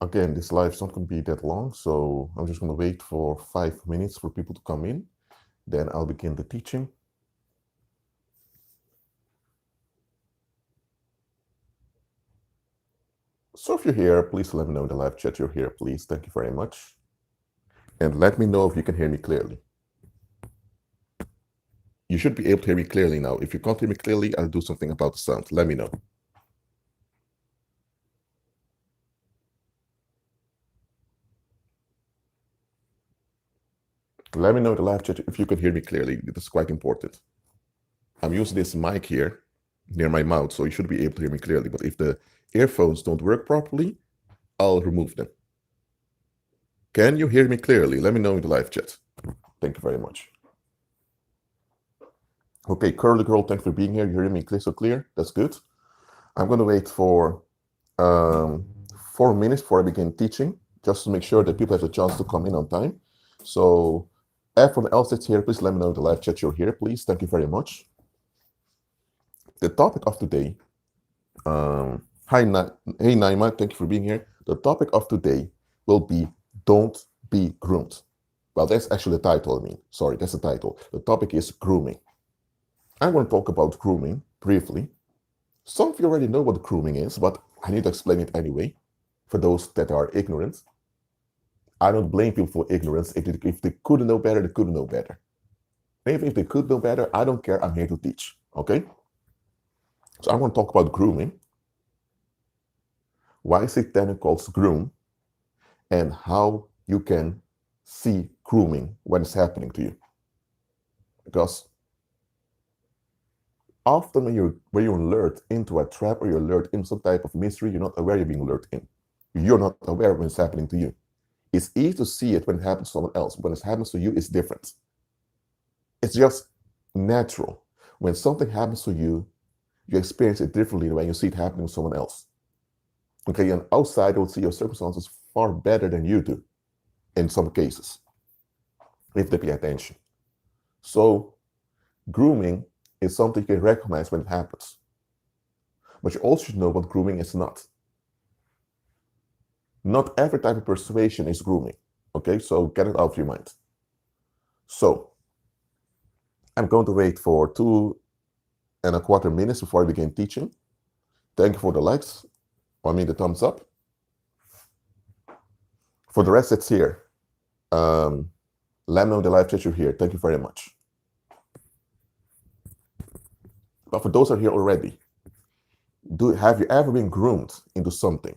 Again, this live is not going to be that long, so I'm just going to wait for 5 minutes for people to come in. Then I'll begin the teaching. So if you're here, please let me know in the live chat you're here, please. Thank you very much. And let me know if you can hear me clearly. You should be able to hear me clearly now. If you can't hear me clearly, I'll do something about the sound. Let me know. Let me know in the live chat if you can hear me clearly. This is quite important. I'm using this mic here near my mouth, so you should be able to hear me clearly. But if the earphones don't work properly, I'll remove them. Can you hear me clearly? Let me know in the live chat. Thank you very much. Okay, Curly Girl, thanks for being here. You hear me so clear? That's good. I'm going to wait for 4 minutes before I begin teaching, just to make sure that people have a chance to come in on time. So everyone else that's here, please let me know in the live chat you're here, please. Thank you very much. The topic of today, hey Naima, thank you for being here. The topic of today will be Don't Be Groomed. Well, that's actually the title, Sorry, that's the title. The topic is grooming. I'm going to talk about grooming briefly. Some of you already know what grooming is, but I need to explain it anyway, for those that are ignorant. I don't blame people for ignorance. If they couldn't know better, they couldn't know better. Even if they could know better, I don't care. I'm here to teach, okay? So I'm going to talk about grooming, why Satanic cults groom, and how you can see grooming when it's happening to you. Because often when you're lured into a trap or you're lured in some type of mystery, you're not aware you're being lured in. You're not aware when it's happening to you. It's easy to see it when it happens to someone else. When it happens to you, it's different. It's just natural. When something happens to you, you experience it differently than when you see it happening to someone else. Okay, an outsider would see your circumstances far better than you do in some cases, if they pay attention. So grooming is something you can recognize when it happens. But you also should know what grooming is not. Not every type of persuasion is grooming. Okay, so get it out of your mind. So I'm going to wait for 2.25 minutes before I begin teaching. Thank you for the likes, the thumbs up. For the rest that's here, let me know in the live chat you're here. Thank you very much. But for those that are here already, have you ever been groomed into something?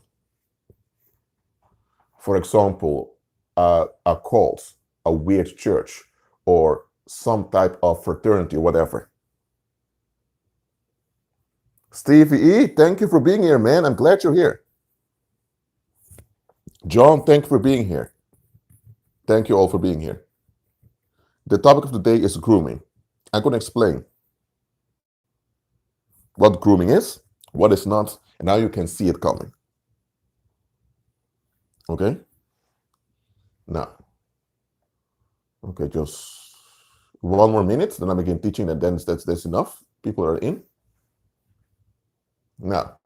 For example, a cult, a weird church, or some type of fraternity, whatever. Stevie E, thank you for being here, man. I'm glad you're here. John, thank you for being here. Thank you all for being here. The topic of the day is grooming. I'm going to explain what grooming is, what it's not, and how you can see it coming. Okay? Now, okay, just 1 more minute, then I begin teaching, and then that's enough. People are in. Now,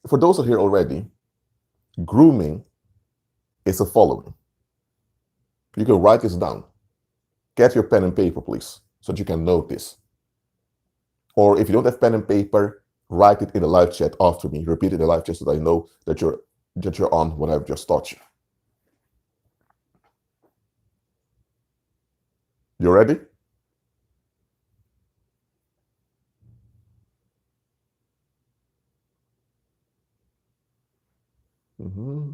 for those who are here already, grooming is the following. You can write this down. Get your pen and paper, please, so that you can note this. Or if you don't have pen and paper, write it in the live chat after me. Repeat it in the live chat so that I know that you're on what I've just taught you. You ready? Mm-hmm.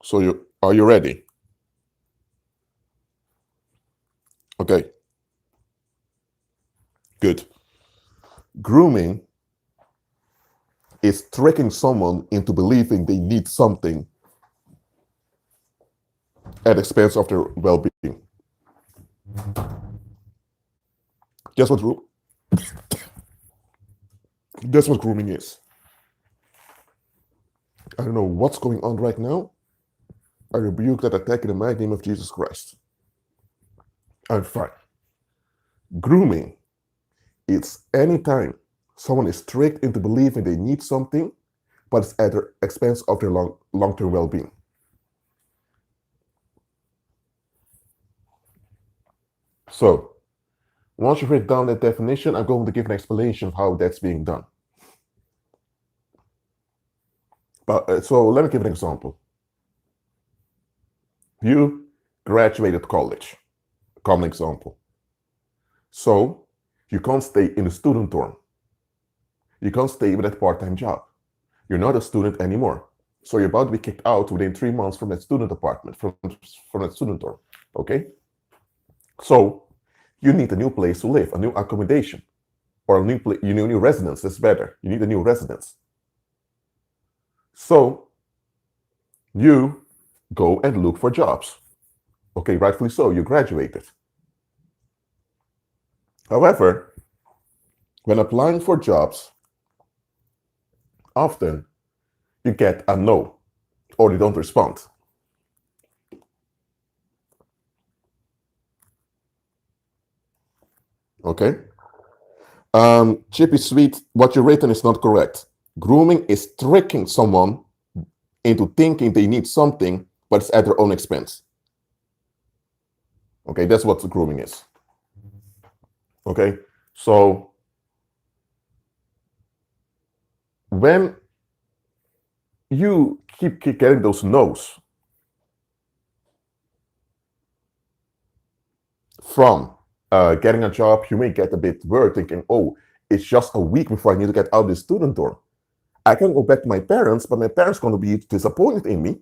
So are you ready? Okay. Good. Grooming is tricking someone into believing they need something at expense of their well-being. That's what grooming is. I don't know what's going on right now, I rebuke that attack in the mighty name of Jesus Christ. I'm fine. Grooming, it's anytime someone is tricked into believing they need something, but it's at the expense of their long-term well-being. So, once you've written down that definition, I'm going to give an explanation of how that's being done. So let me give an example. You graduated college, common example. So you can't stay in the student dorm. You can't stay with that part-time job. You're not a student anymore. So you're about to be kicked out within 3 months from that student apartment, from that student dorm, okay? So you need a new place to live, a new accommodation, or a new residence. That's better. You need a new residence. So you go and look for jobs. Okay, rightfully so, you graduated. However, when applying for jobs, often you get a no, or they don't respond. Okay? Chippy Sweet, what you've written is not correct. Grooming is tricking someone into thinking they need something, but it's at their own expense. Okay, that's what grooming is. Okay, so when you keep getting those no's from getting a job, you may get a bit worried, thinking, oh, it's just a week before I need to get out of the student dorm. I can go back to my parents, but my parents are going to be disappointed in me.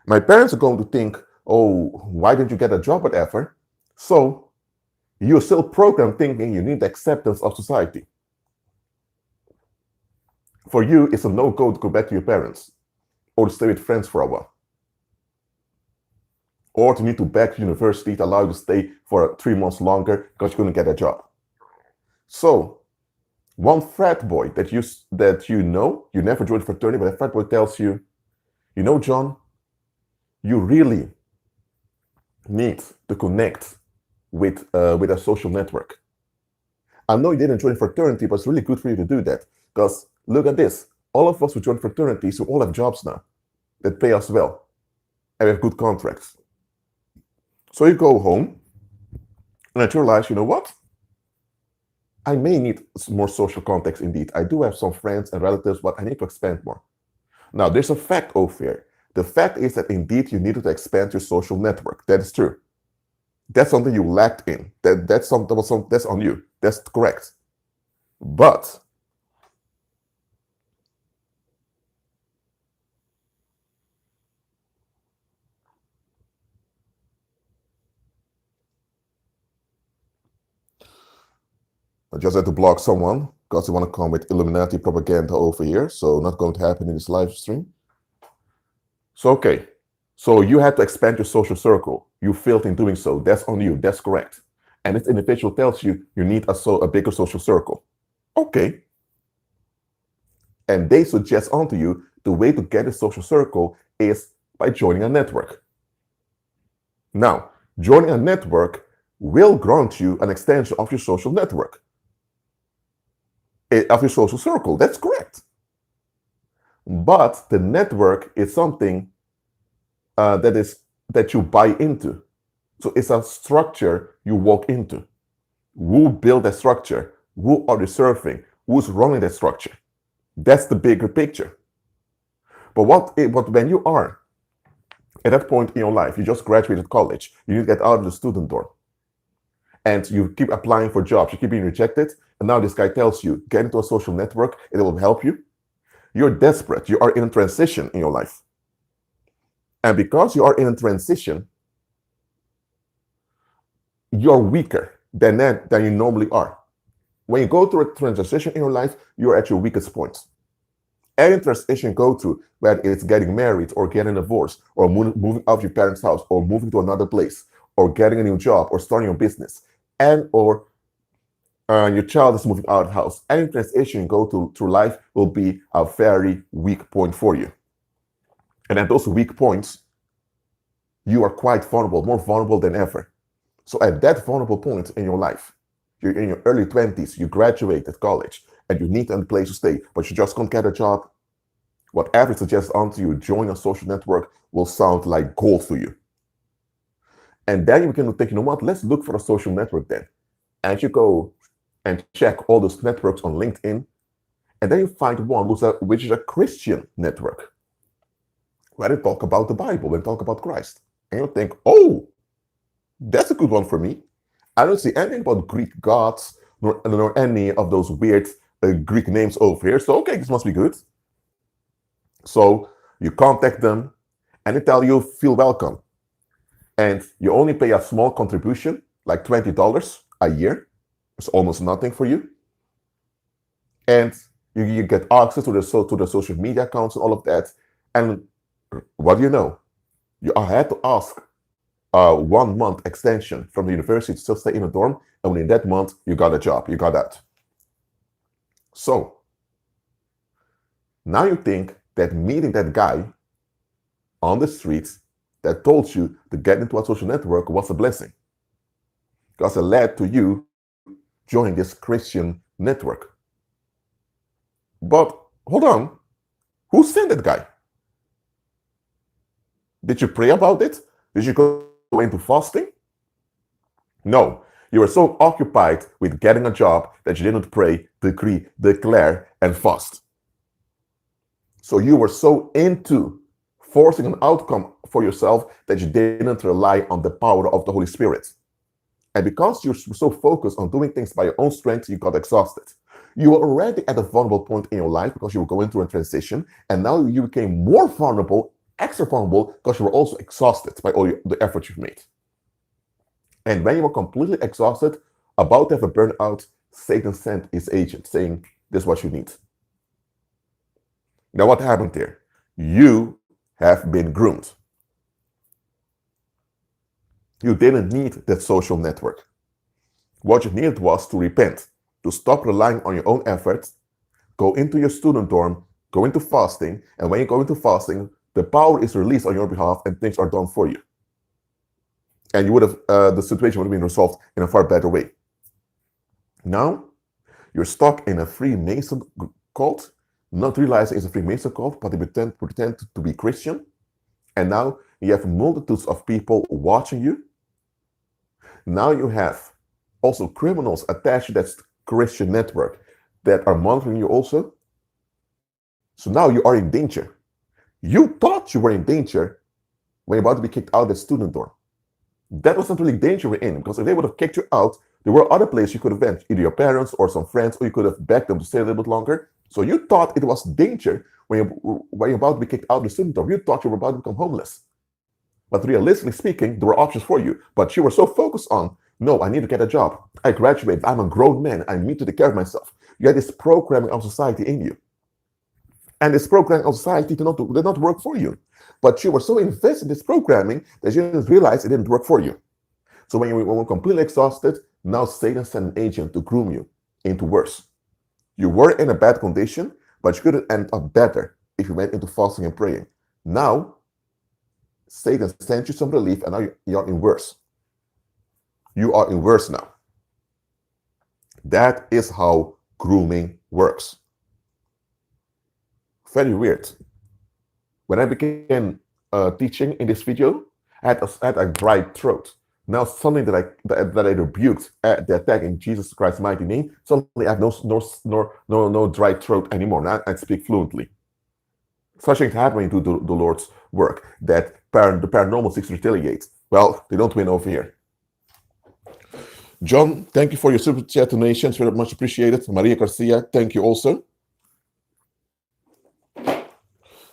My parents are going to think, oh, why didn't you get a job, whatever? So you're still programmed thinking you need the acceptance of society. For you, it's a no-go to go back to your parents or to stay with friends for a while. Or to need to back to university to allow you to stay for 3 months longer because you're going to get a job. So one frat boy that you know, you never joined fraternity, but a frat boy tells you, you know, John, you really need to connect with a social network. I know you didn't join fraternity, but it's really good for you to do that. Because look at this. All of us who join fraternities, we all have jobs now that pay us well. And we have good contracts. So you go home and you realize, you know what? I may need more social context indeed. I do have some friends and relatives, but I need to expand more. Now, there's a fact over here. The fact is that indeed you needed to expand your social network. That is true. That's something you lacked in. That's on you. That's correct. But I just had to block someone because they want to come with Illuminati propaganda over here. So not going to happen in this live stream. So, okay. So you had to expand your social circle. You failed in doing so. That's on you. That's correct. And this individual tells you you need a bigger social circle. Okay. And they suggest onto you the way to get a social circle is by joining a network. Now, joining a network will grant you an extension of your social network, of your social circle. That's correct. But the network is something that you buy into. So it's a structure you walk into. Who built that structure? Who are you serving? Who's running that structure? That's the bigger picture. But when you are at that point in your life, you just graduated college, you need to get out of the student dorm, and you keep applying for jobs, you keep being rejected, and now this guy tells you, get into a social network, it will help you. You're desperate. You are in a transition in your life. And because you are in a transition, you're weaker than you normally are. When you go through a transition in your life, you're at your weakest point. Any transition you go through, whether it's getting married or getting a divorce or moving out of your parents' house or moving to another place or getting a new job or starting your business or your child is moving out of the house, any transition you go through life will be a very weak point for you. And at those weak points, you are quite vulnerable, more vulnerable than ever. So at that vulnerable point in your life, you're in your early 20s, you graduated college, and you need a place to stay, but you just can't get a job, whatever suggests onto you, join a social network will sound like gold to you. And then you can think, you know what, let's look for a social network then. And you go and check all those networks on LinkedIn, and then you find one which is a Christian network, where they talk about the Bible and talk about Christ. And you think, oh, that's a good one for me. I don't see anything about Greek gods, nor any of those weird Greek names over here. So, okay, this must be good. So you contact them, and they tell you, feel welcome. And you only pay a small contribution, like $20 a year. It's almost nothing for you. And you get access to the social media accounts and all of that. And what do you know? You had to ask a 1 month extension from the university to still stay in a dorm. And within that month, you got a job. You got that. So now you think that meeting that guy on the streets that told you to get into a social network was a blessing, because it led to you joining this Christian network. But hold on, who sent that guy? Did you pray about it? Did you go into fasting? No, you were so occupied with getting a job that you didn't pray, decree, declare, and fast. So you were so into forcing an outcome for yourself that you didn't rely on the power of the Holy Spirit. And because you're so focused on doing things by your own strength, you got exhausted. You were already at a vulnerable point in your life because you were going through a transition, and now you became more vulnerable, extra vulnerable, because you were also exhausted by all the effort you've made. And when you were completely exhausted, about to have a burnout, Satan sent his agent saying, this is what you need. Now what happened there? You have been groomed. You didn't need that social network. What you needed was to repent, to stop relying on your own efforts, go into your student dorm, go into fasting, and when you go into fasting, the power is released on your behalf and things are done for you. And you would have, the situation would have been resolved in a far better way. Now, you're stuck in a Freemason cult, not realizing it's a Freemason cult, but they pretend to be Christian. And now you have multitudes of people watching you. Now you have also criminals attached to that Christian network that are monitoring you also. So now you are in danger. You thought you were in danger when you're about to be kicked out of the student dorm. That was not really danger we're in, because if they would have kicked you out, there were other places you could have went, either your parents or some friends, or you could have begged them to stay a little bit longer. So you thought it was danger when you're about to be kicked out of the student dorm. You thought you were about to become homeless. But realistically speaking, there were options for you. But you were so focused on, no, I need to get a job. I graduated. I'm a grown man. I need to take care of myself. You had this programming of society in you. And this programming of society did not work for you. But you were so invested in this programming that you didn't realize it didn't work for you. So when you were completely exhausted, now Satan sent an agent to groom you into worse. You were in a bad condition, but you could end up better if you went into fasting and praying. Now, Satan sent you some relief, and now you're in worse. You are in worse now. That is how grooming works. Very weird. When I began teaching in this video, I had a dry throat. Now something that I rebuked the attack in Jesus Christ's mighty name, suddenly I have no dry throat anymore. Now I speak fluently. Such things happen when you do the Lord's work, that the paranormal seeks to retaliate. Well, they don't win over here. John, thank you for your super chat donations. Very much appreciated. Maria Garcia, thank you also.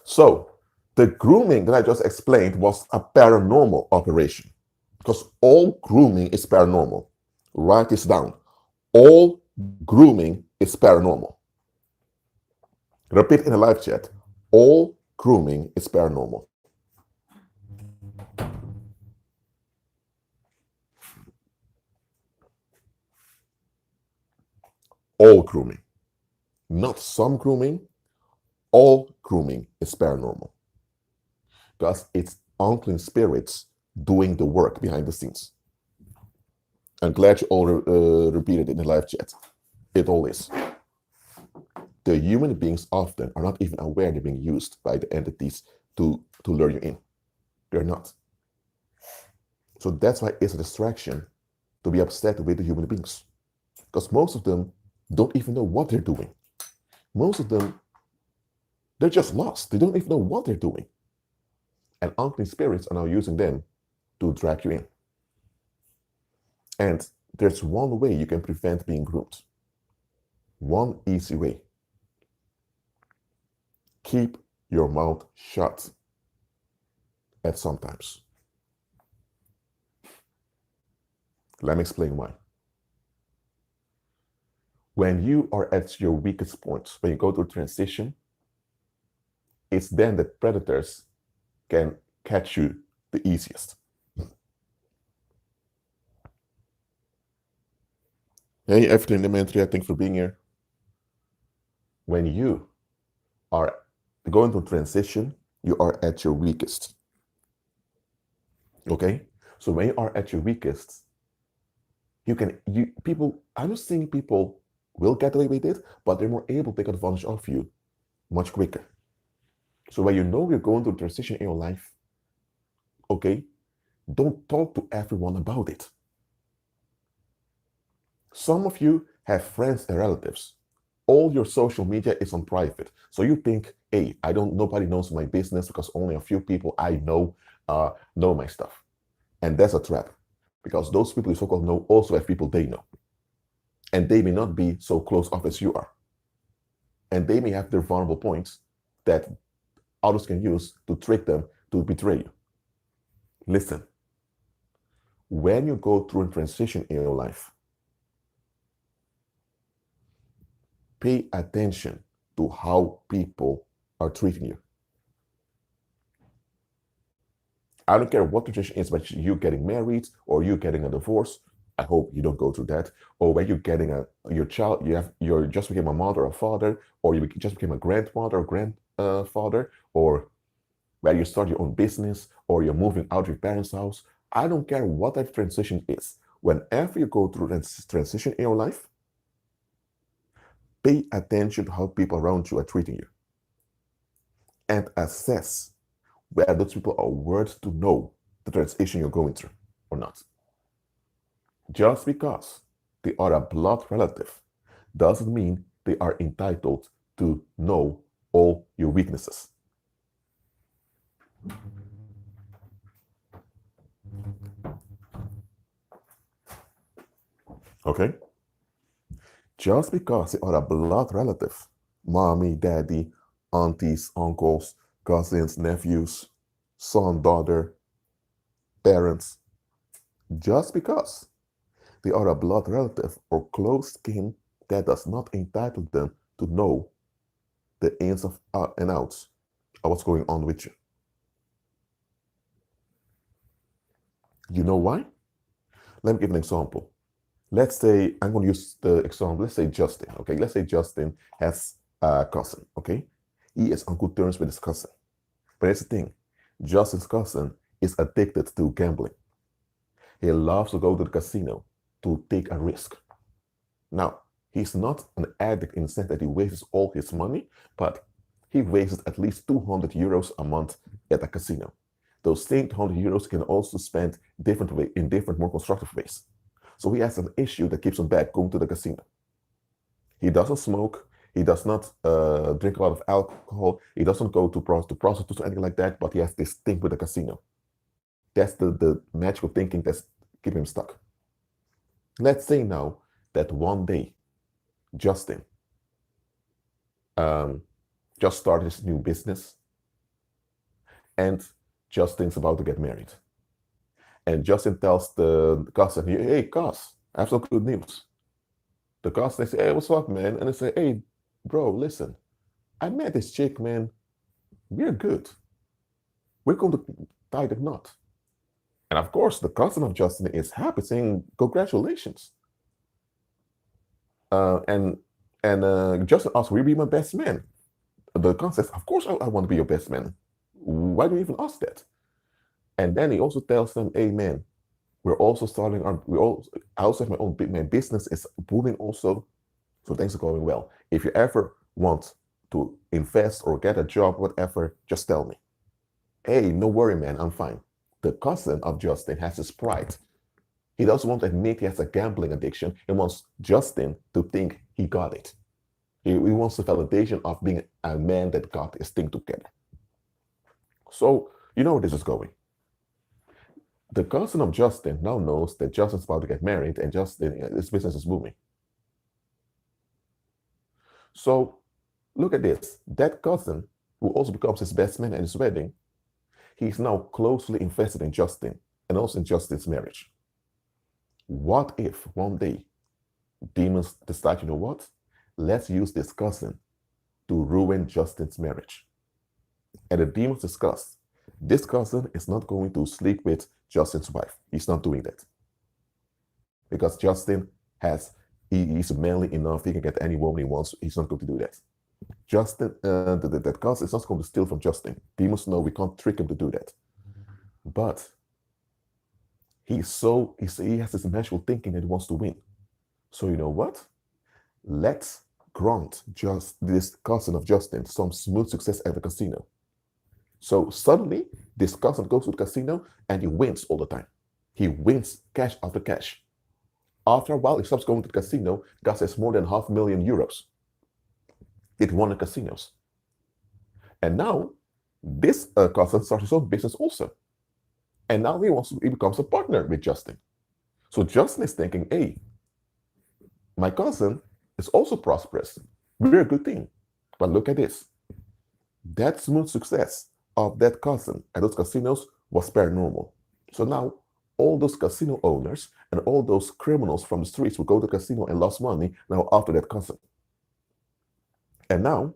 So, the grooming that I just explained was a paranormal operation, because all grooming is paranormal. Write this down. All grooming is paranormal. Repeat in the live chat. All grooming is paranormal. All grooming. Not some grooming. All grooming is paranormal. Because it's unclean spirits doing the work behind the scenes. I'm glad you all repeated it in the live chat. It all is. The human beings often are not even aware they're being used by the entities to lure you in. They're not. So that's why it's a distraction to be upset with the human beings. Because most of them don't even know what they're doing. Most of them, they're just lost. They don't even know what they're doing. And unclean spirits are now using them to drag you in. And there's one way you can prevent being groomed. One easy way. Keep your mouth shut at some times. Let me explain why. When you are at your weakest point, when you go through transition, it's then that predators can catch you the easiest. Hey, Everton Elementary, thanks for being here. When you are going through transition, you are at your weakest. Okay? So when you are at your weakest, I'm not saying people will get away with it, but they're more able to take advantage of you much quicker. So when you know you're going through transition in your life, okay, don't talk to everyone about it. Some of you have friends and relatives. All your social media is on private. So you think, hey, nobody knows my business because only a few people I know my stuff. And that's a trap. Because those people you so-called know also have people they know. And they may not be so close off as you are. And they may have their vulnerable points that others can use to trick them to betray you. Listen, when you go through a transition in your life, pay attention to how people are treating you. I don't care what the transition is, but you getting married or you getting a divorce. I hope you don't go through that. Or when you're getting your child, you just became a mother or father, or you just became a grandmother or grandfather, or where you start your own business, or you're moving out of your parents' house. I don't care what that transition is. Whenever you go through this transition in your life, pay attention to how people around you are treating you. And assess whether those people are worth to know the transition you're going through or not. Just because they are a blood relative doesn't mean they are entitled to know all your weaknesses. Okay? Just because they are a blood relative, mommy, daddy, aunties, uncles, cousins, nephews, son, daughter, parents, just because they are a blood relative or close kin, that does not entitle them to know the ins and outs of what's going on with you. You know why? Let me give an example. Let's say, I'm going to use the example, let's say Justin, okay? Let's say Justin has a cousin, okay? He is on good terms with his cousin. But here's the thing, Justin's cousin is addicted to gambling. He loves to go to the casino to take a risk. Now, he's not an addict in the sense that he wastes all his money, but he wastes at least 200 euros a month at a casino. Those same 200 euros can also spend in different, more constructive ways. So he has an issue that keeps him back going to the casino. He doesn't smoke. He does not drink a lot of alcohol. He doesn't go to prostitutes or anything like that, but he has this thing with the casino. That's the magical thinking that's keeping him stuck. Let's say now that one day, Justin just started his new business, and Justin's about to get married. And Justin tells the cousin, hey, cuz, I have some good news. The cousin, they say, hey, what's up, man? And they say, hey, bro, listen, I met this chick, man. We're good. We're going to tie the knot. And of course, the cousin of Justin is happy, saying, congratulations. And Justin asks, will you be my best man? The cousin says, of course I want to be your best man. Why do you even ask that? And then he also tells them, hey man, we're also starting our, we all, I also have my business is booming also. So things are going well. If you ever want to invest or get a job, whatever, just tell me. Hey, no worry, man, I'm fine. The cousin of Justin has his pride. He doesn't want to admit he has a gambling addiction. He wants Justin to think he got it. He wants the validation of being a man that got his thing together. So, you know where this is going. The cousin of Justin now knows that Justin's about to get married and Justin, his business is booming. So, look at this. That cousin, who also becomes his best man at his wedding, he's now closely invested in Justin and also in Justin's marriage. What if one day demons decide, you know what? Let's use this cousin to ruin Justin's marriage. And the demons discuss, this cousin is not going to sleep with Justin's wife. He's not doing that. Because Justin he's manly enough, he can get any woman he wants. He's not going to do that. Justin, that cousin is not going to steal from Justin. Demons know we can't trick him to do that. But he has this magical thinking that he wants to win. So you know what? Let's grant just this cousin of Justin some smooth success at the casino. So suddenly, this cousin goes to the casino and he wins all the time. He wins cash after cash. After a while, he stops going to the casino because there's more than €500,000. It won the casinos. And now, this cousin starts his own business also. And now he becomes a partner with Justin. So Justin is thinking, hey, my cousin is also prosperous. We're a good team. But look at this. That smooth success of that cousin at those casinos was paranormal. So now all those casino owners and all those criminals from the streets who go to the casino and lost money now after that cousin. And now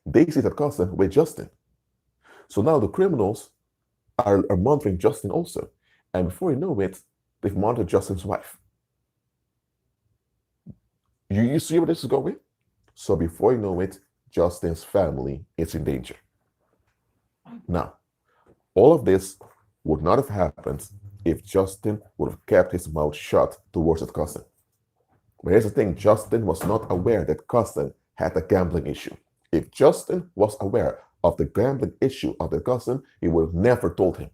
they see that cousin with Justin. So now the criminals are monitoring Justin also. And before you know it, they've monitored Justin's wife. You see where this is going? So before you know it, Justin's family is in danger. Now, all of this would not have happened if Justin would have kept his mouth shut towards his cousin. But here's the thing, Justin was not aware that cousin had a gambling issue. If Justin was aware of the gambling issue of the cousin, he would have never told him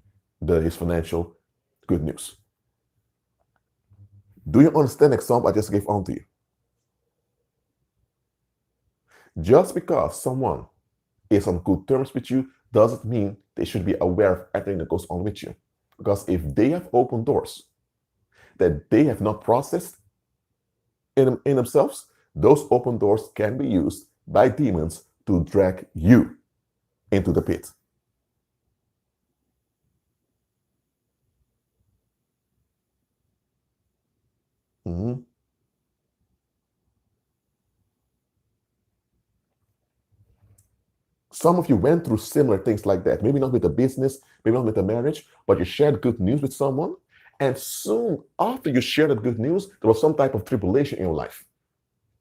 his financial good news. Do you understand the example I just gave on to you? Just because someone is on good terms with you doesn't mean they should be aware of everything that goes on with you. Because if they have open doors that they have not processed in themselves, those open doors can be used by demons to drag you into the pit. Mm-hmm. Some of you went through similar things like that. Maybe not with the business, maybe not with the marriage, but you shared good news with someone. And soon after you shared that good news, there was some type of tribulation in your life.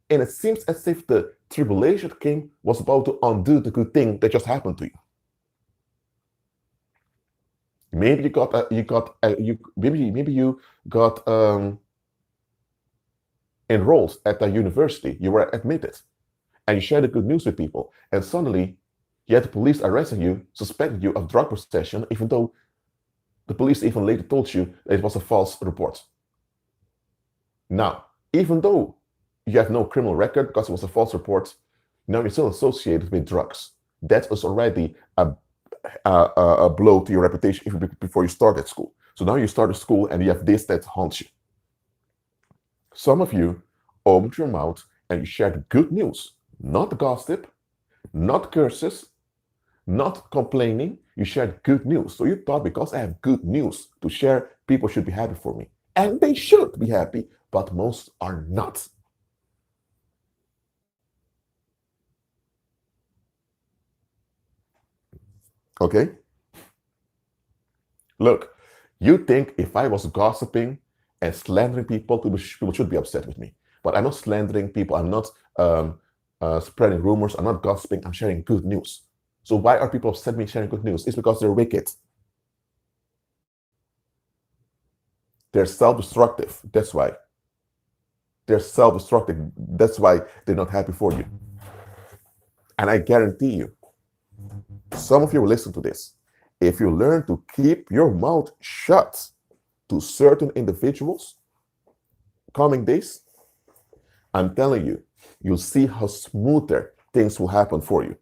And it seems as if the tribulation was about to undo the good thing that just happened to you. Maybe you got enrolled at a university. You were admitted, and you shared the good news with people, and suddenly, yet the police arrested you, suspected you of drug possession, even though the police even later told you that it was a false report. Now, even though you have no criminal record because it was a false report, now you're still associated with drugs. That was already a blow to your reputation even before you started school. So now you started school and you have this that haunts you. Some of you opened your mouth and you shared good news, not gossip, not curses, not complaining. You shared good news. So you thought, because I have good news to share, people should be happy for me. And they should be happy, but most are not. Okay? Look, you think if I was gossiping and slandering people, people should be upset with me. But I'm not slandering people. I'm not spreading rumors. I'm not gossiping. I'm sharing good news. So why are people upset with me sharing good news? It's because they're wicked. They're self-destructive. That's why. They're self-destructive. That's why they're not happy for you. And I guarantee you, some of you will listen to this. If you learn to keep your mouth shut to certain individuals coming days, I'm telling you, you'll see how smoother things will happen for you.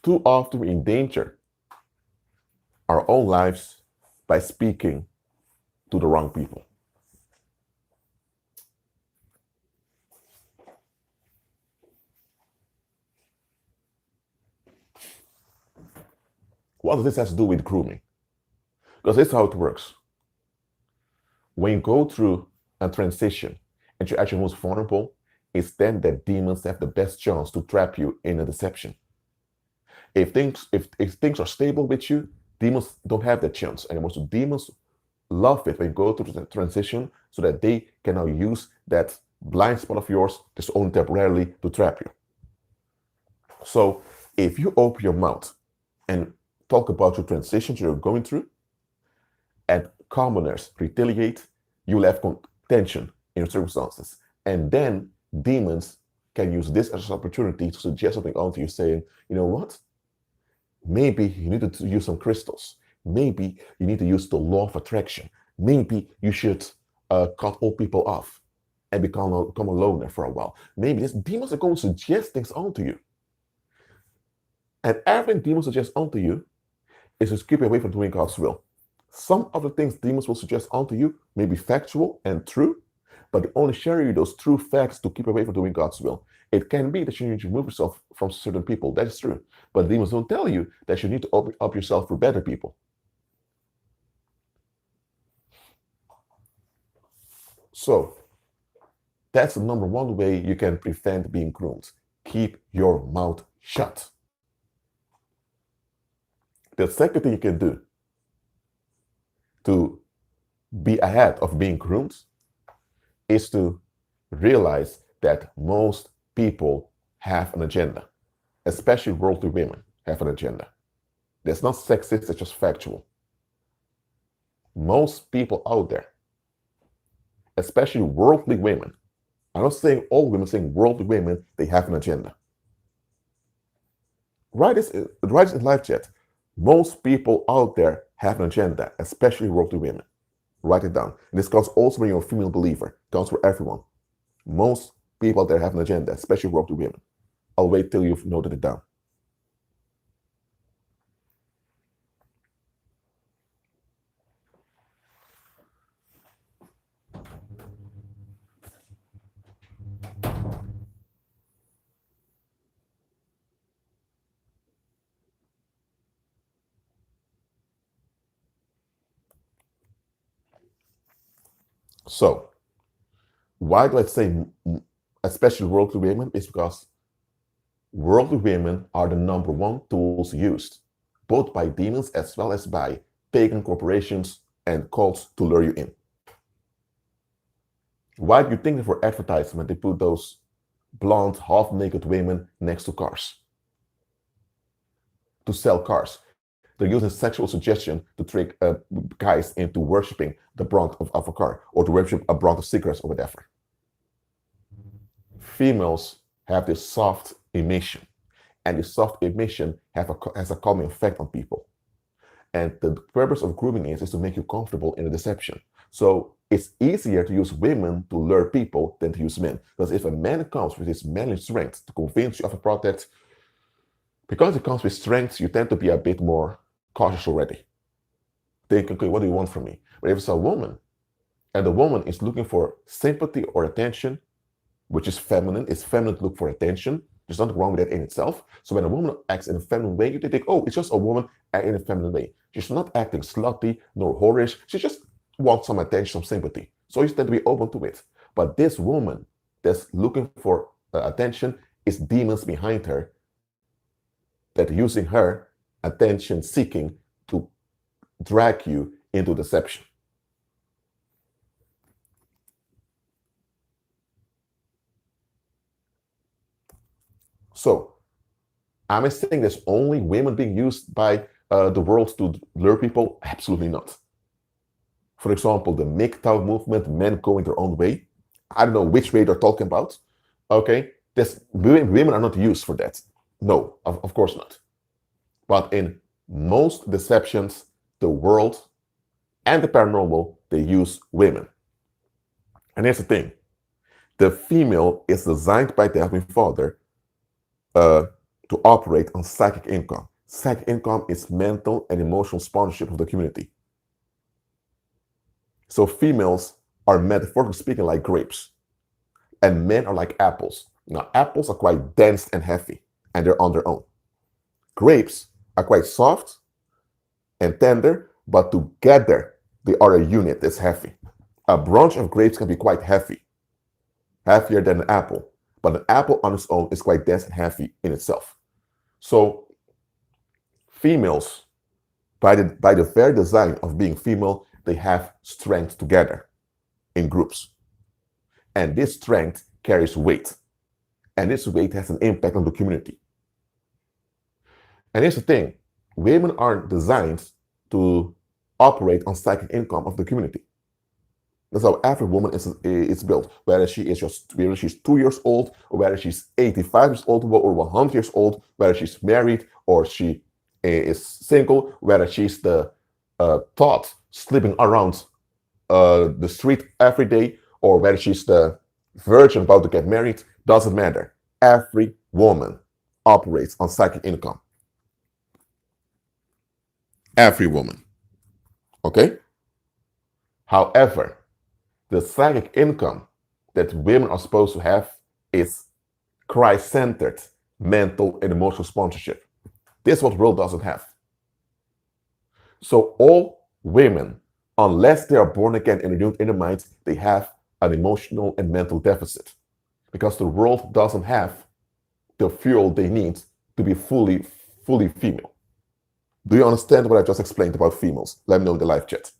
Too often we endanger our own lives by speaking to the wrong people. What does this have to do with grooming? Because this is how it works. When you go through a transition and you're actually most vulnerable, it's then that demons have the best chance to trap you in a deception. If things are stable with you, demons don't have that chance anymore. So demons love it when you go through the transition so that they can now use that blind spot of yours just only temporarily to trap you. So if you open your mouth and talk about your transitions you're going through, and commoners retaliate, you'll have tension in your circumstances. And then demons can use this as an opportunity to suggest something onto you, saying, you know what? Maybe you need to use some crystals. Maybe you need to use the law of attraction. Maybe you should cut all people off and become a loner for a while. Maybe these demons are going to suggest things onto you. And everything demons suggest onto you is to keep you away from doing God's will. Some of the things demons will suggest onto you may be factual and true, but they only share you those true facts to keep away from doing God's will. It can be that you need to remove yourself from certain people. That is true. But demons don't tell you that you need to open up yourself for better people. So that's the number one way you can prevent being groomed. Keep your mouth shut. The second thing you can do to be ahead of being groomed is to realize that most people have an agenda, especially worldly women have an agenda. That's not sexist, it's just factual. Most people out there, especially worldly women, I'm not saying all women, I'm saying worldly women, they have an agenda. Write this in live chat. Most people out there have an agenda, especially worldly women. Write it down. And this counts also when you're a female believer. It counts for everyone. Most people out there have an agenda, especially worldly women. I'll wait till you've noted it down. So, why do I say especially worldly women? It's because worldly women are the number one tools used, both by demons as well as by pagan corporations and cults to lure you in. Why do you think that for advertisement they put those blonde, half-naked women next to cars? To sell cars. They're using sexual suggestion to trick guys into worshiping the brand of a car or to worship a brand of cigarettes or whatever. Females have this soft emission, and the soft emission has a calming effect on people. And the purpose of grooming is to make you comfortable in a deception. So it's easier to use women to lure people than to use men. Because if a man comes with his manly strength to convince you of a product, because it comes with strength, you tend to be a bit more cautious already. Think, okay, what do you want from me? But if it's a woman, and the woman is looking for sympathy or attention, which is feminine, it's feminine to look for attention. There's nothing wrong with that in itself. So when a woman acts in a feminine way, you think, oh, it's just a woman acting in a feminine way. She's not acting slutty nor whorish. She just wants some attention, some sympathy. So you tend to be open to it. But this woman that's looking for attention is demons behind her that are using her attention seeking to drag you into deception. So, am I saying there's only women being used by the world to lure people? Absolutely not. For example, the MGTOW movement, men going their own way. I don't know which way they're talking about. Okay, women are not used for that. No, of course not. But in most deceptions, the world and the paranormal, they use women. And here's the thing. The female is designed by the Heavenly Father to operate on psychic income. Psychic income is mental and emotional sponsorship of the community. So females are metaphorically speaking like grapes, and men are like apples. Now, apples are quite dense and heavy, and they're on their own. Grapes are quite soft and tender, but together they are a unit that's heavy. A branch of grapes can be quite heavy, heavier than an apple, but an apple on its own is quite dense and heavy in itself. So females, by the very design of being female, they have strength together in groups. And this strength carries weight. And this weight has an impact on the community. And here's the thing. Women aren't designed to operate on psychic income of the community. That's how every woman is built. Whether she's 2 years old, or whether she's 85 years old, or 100 years old, whether she's married, or she is single, whether she's the thought sleeping around the street every day, or whether she's the virgin about to get married, doesn't matter. Every woman operates on psychic income. Every woman. Okay? However, the psychic income that women are supposed to have is Christ-centered mental and emotional sponsorship. This is what the world doesn't have. So all women, unless they are born again and renewed in their minds, they have an emotional and mental deficit, because the world doesn't have the fuel they need to be fully female. Do you understand what I just explained about females? Let me know in the live chat.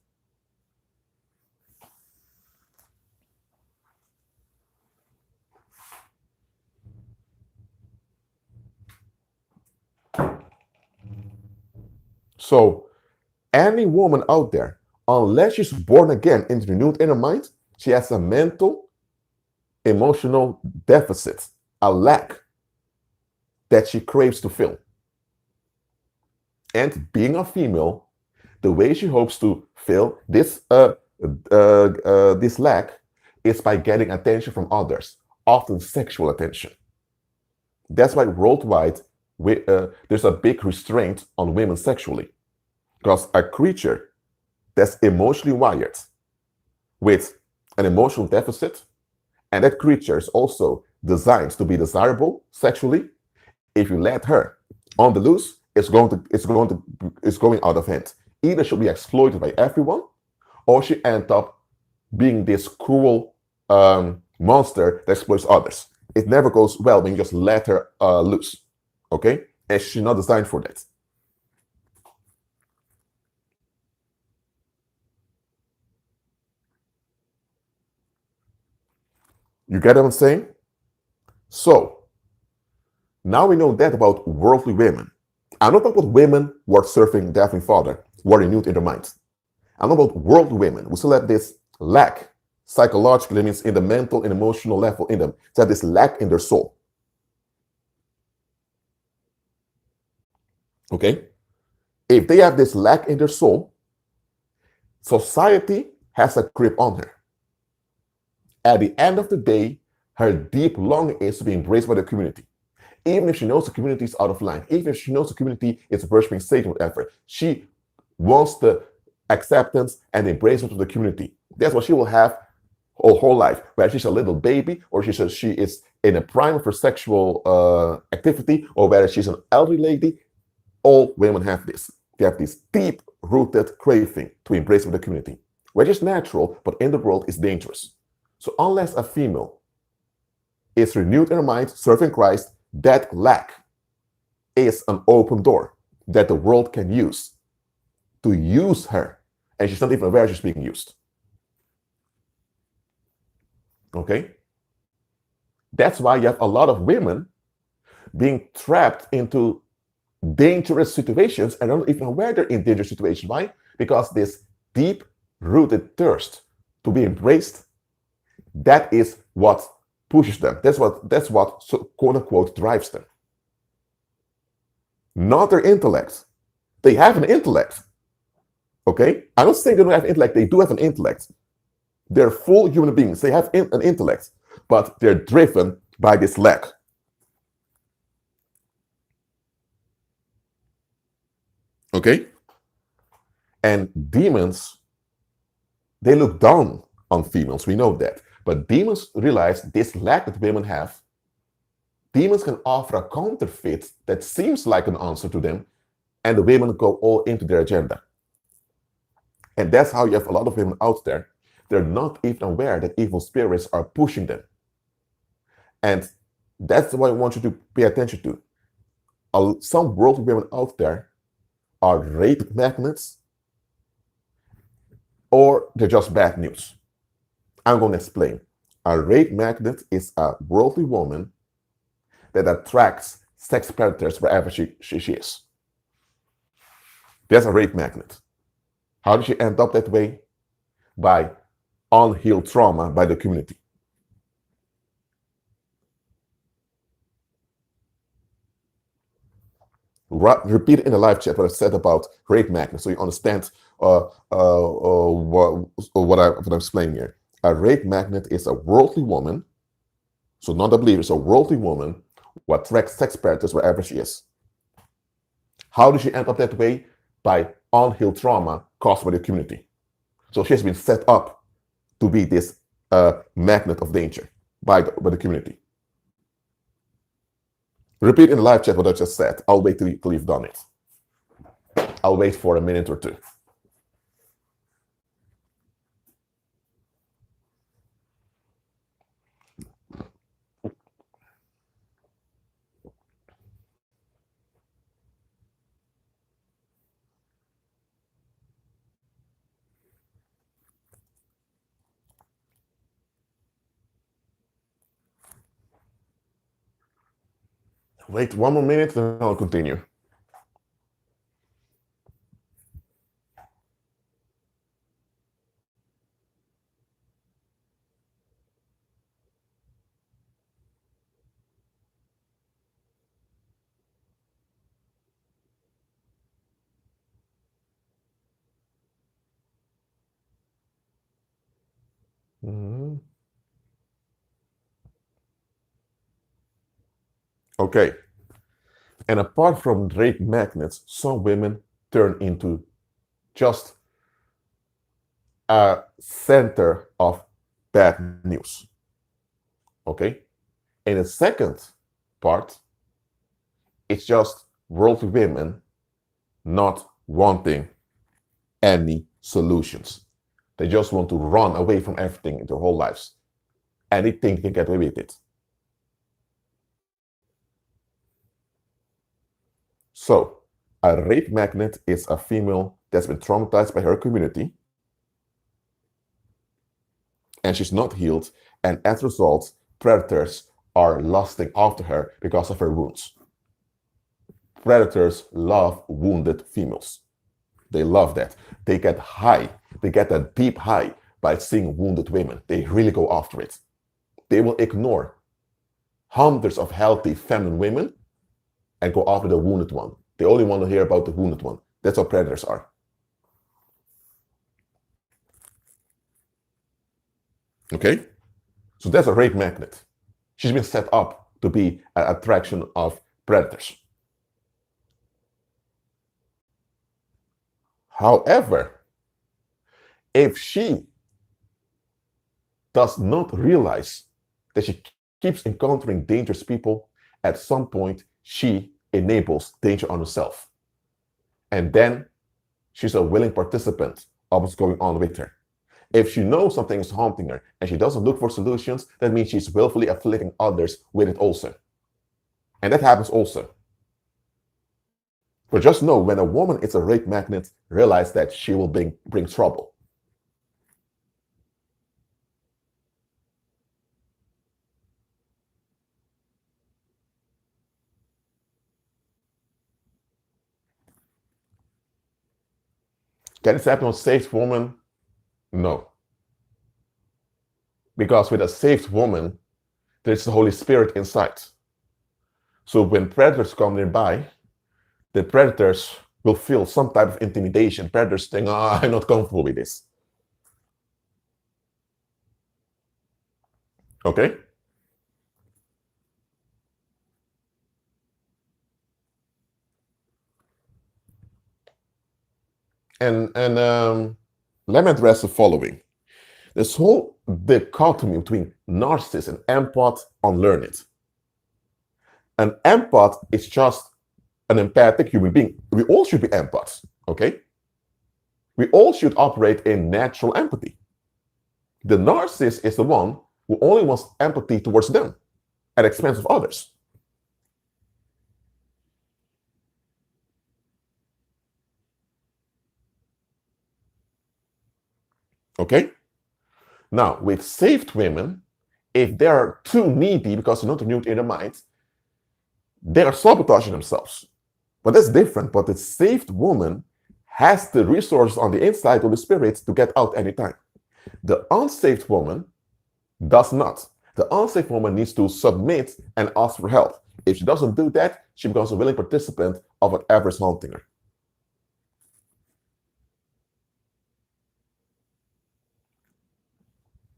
So any woman out there, unless she's born again and renewed in her mind, she has a mental, emotional deficit, a lack that she craves to fill. And being a female, the way she hopes to fill this lack is by getting attention from others, often sexual attention. That's why worldwide there's a big restraint on women sexually, because a creature that's emotionally wired with an emotional deficit, and that creature is also designed to be desirable sexually, if you let her on the loose, it's going out of hand. Either she'll be exploited by everyone, or she ends up being this cruel monster that exploits others. It never goes well when you just let her loose, okay? And she's not designed for that. You get what I'm saying? So, now we know that about worldly women. I'm not talking about women who are serving the Heavenly Father, who are renewed in their minds. I'm talking about worldly women who still have this lack, psychologically, means in the mental and emotional level in them, they have this lack in their soul. Okay? If they have this lack in their soul, society has a grip on her. At the end of the day, her deep longing is to be embraced by the community. Even if she knows the community is out of line, even if she knows the community is worshiping Satan with effort, she wants the acceptance and embracement of the community. That's what she will have her whole life. Whether she's a little baby, or she is in a prime of her sexual activity, or whether she's an elderly lady, all women have this. They have this deep-rooted craving to embrace with the community, which is natural, but in the world is dangerous. So unless a female is renewed in her mind, serving Christ, that lack is an open door that the world can use to use her. And she's not even aware she's being used. Okay? That's why you have a lot of women being trapped into dangerous situations and not even aware they're in dangerous situations. Why? Because this deep rooted thirst to be embraced, that is what pushes them. That's what so, quote unquote drives them. Not their intellect. They have an intellect. Okay? I don't think they don't have intellect. They do have an intellect. They're full human beings. They have an intellect, but they're driven by this lack. Okay? And demons, they look down on females. We know that. But demons realize this lack that women have. Demons can offer a counterfeit that seems like an answer to them, and the women go all into their agenda. And that's how you have a lot of women out there. They're not even aware that evil spirits are pushing them. And that's what I want you to pay attention to. Some worldly women out there are rape magnets, or they're just bad news. I'm going to explain. A rape magnet is a worldly woman that attracts sex predators wherever she is. There's a rape magnet. How did she end up that way? By unhealed trauma by the community. Repeat in the live chat what I said about rape magnets so you understand what I'm explaining here. A rape magnet is a worldly woman, so not a believer, it's a worldly woman who attracts sex predators wherever she is. How did she end up that way? By unhealed trauma caused by the community. So she has been set up to be this magnet of danger by the community. Repeat in the live chat what I just said. I'll wait till you've done it. I'll wait for a minute or two. Wait one more minute, then I'll continue. Mm-hmm. Okay. And apart from rape magnets, some women turn into just a center of bad news. Okay? And the second part, it's just worldly women not wanting any solutions. They just want to run away from everything in their whole lives. Anything can get away with it. So, a rape magnet is a female that's been traumatized by her community, and she's not healed, and as a result, predators are lusting after her because of her wounds. Predators love wounded females. They love that. They get high. They get a deep high by seeing wounded women. They really go after it. They will ignore hundreds of healthy feminine women and go after the wounded one. They only want to hear about the wounded one. That's what predators are. Okay? So that's a rape magnet. She's been set up to be an attraction of predators. However, if she does not realize that she keeps encountering dangerous people, at some point she enables danger on herself. And then she's a willing participant of what's going on with her. If she knows something is haunting her and she doesn't look for solutions, that means she's willfully afflicting others with it also. And that happens also. But just know, when a woman is a rape magnet, realize that she will bring trouble. Can this happen on safe woman? No. Because with a saved woman, there's the Holy Spirit inside. So when predators come nearby, the predators will feel some type of intimidation. Predators think, oh, I'm not comfortable with this. Okay? And let me address the following. This whole dichotomy between narcissist and empath, unlearn it. An empath is just an empathic human being. We all should be empaths, okay? We all should operate in natural empathy. The narcissist is the one who only wants empathy towards them at the expense of others. Okay? Now, with saved women, if they are too needy because they're not renewed in their minds, they are sabotaging themselves. But that's different. But the saved woman has the resources on the inside of the spirit to get out anytime. The unsaved woman does not. The unsaved woman needs to submit and ask for help. If she doesn't do that, she becomes a willing participant of whatever is haunting her.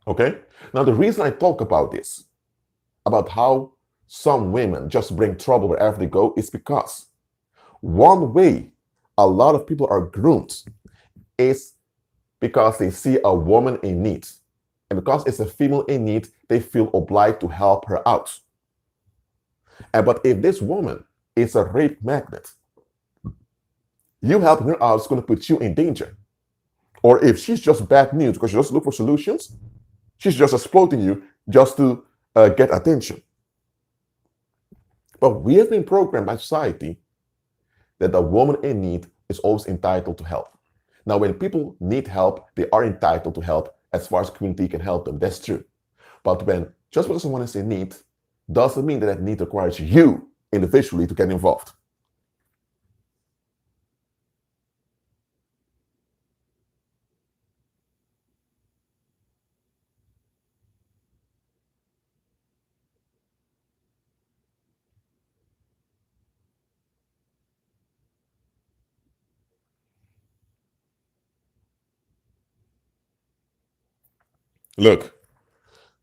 Okay? Now, the reason I talk about this, about how some women just bring trouble wherever they go, is because one way a lot of people are groomed is because they see a woman in need. And because it's a female in need, they feel obliged to help her out. But if this woman is a rape magnet, you helping her out is going to put you in danger. Or if she's just bad news because she doesn't look for solutions, she's just exploiting you just to get attention. But we have been programmed by society that a woman in need is always entitled to help. Now, when people need help, they are entitled to help as far as the community can help them. That's true. But when just because someone is in need, doesn't mean that need requires you individually to get involved. Look,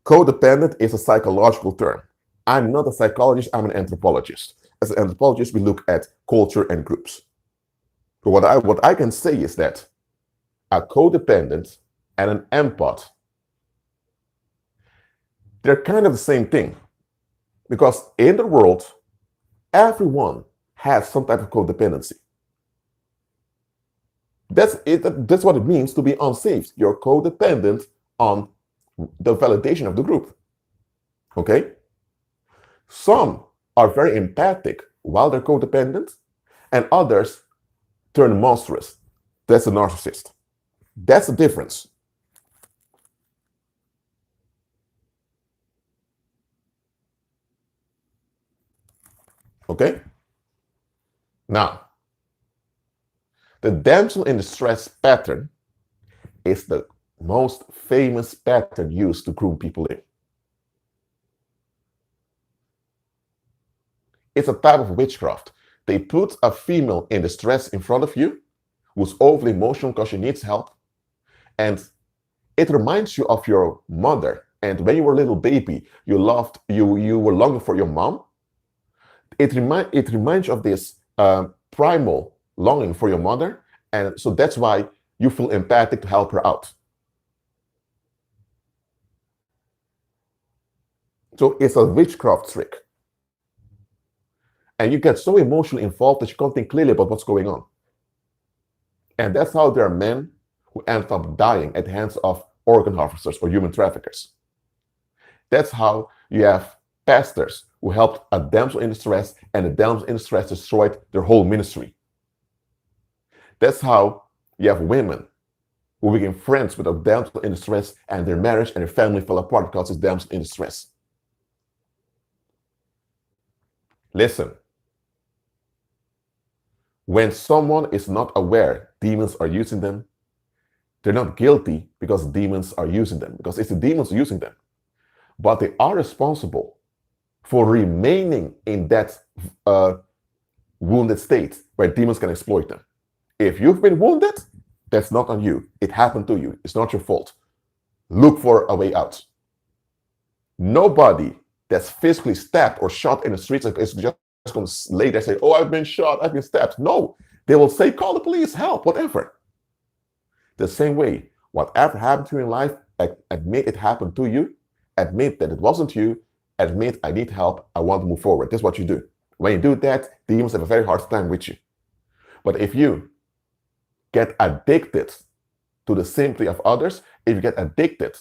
codependent is a psychological term. I'm not a psychologist, I'm an anthropologist. As an anthropologist, we look at culture and groups. But what I can say is that a codependent and an empath, they're kind of the same thing. Because in the world, everyone has some type of codependency. That's it. That's what it means to be unsafe. You're codependent on the validation of the group. Okay? Some are very empathic while they're codependent, and others turn monstrous. That's a narcissist. That's the difference. Okay? Now, the damsel in distress pattern is the most famous pattern used to groom people in. It's a type of witchcraft. They put a female in distress in front of you who's overly emotional because she needs help. And it reminds you of your mother. And when you were a little baby, you were longing for your mom. It reminds you of this primal longing for your mother. And so that's why you feel empathic to help her out. So it's a witchcraft trick. And you get so emotionally involved that you can't think clearly about what's going on. And that's how there are men who end up dying at the hands of organ harvesters or human traffickers. That's how you have pastors who helped a damsel in distress, and the damsel in distress destroyed their whole ministry. That's how you have women who became friends with a damsel in distress, and their marriage and their family fell apart because it's damsel in distress. Listen, when someone is not aware demons are using them, They're not guilty because demons are using them, because it's the demons using them. But they are responsible for remaining in that wounded state where demons can exploit them. If you've been wounded, that's not on you. It happened to you. It's not your fault. Look for a way out. Nobody that's physically stabbed or shot in the streets is just going to lay there and say, oh, I've been shot, I've been stabbed. No, they will say, call the police, help, whatever. The same way, whatever happened to you in life, admit it happened to you, admit that it wasn't you, admit I need help, I want to move forward. That's what you do. When you do that, demons have a very hard time with you. But if you get addicted to the sympathy of others, if you get addicted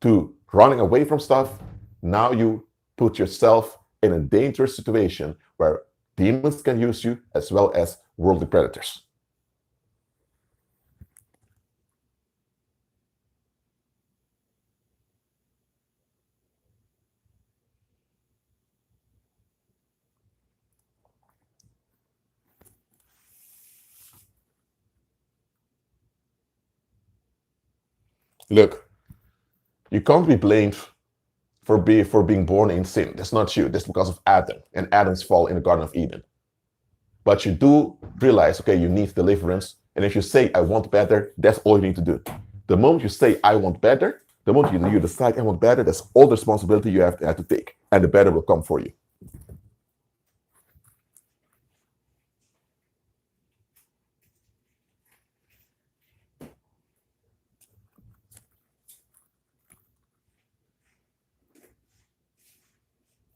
to running away from stuff, now you put yourself in a dangerous situation where demons can use you as well as worldly predators. Look, you can't be blamed for being born in sin. That's not you. That's because of Adam and Adam's fall in the Garden of Eden. But you do realize, okay, you need deliverance. And if you say, I want better, that's all you need to do. The moment you say, I want better, the moment you decide, I want better, that's all the responsibility you have to take. And the better will come for you.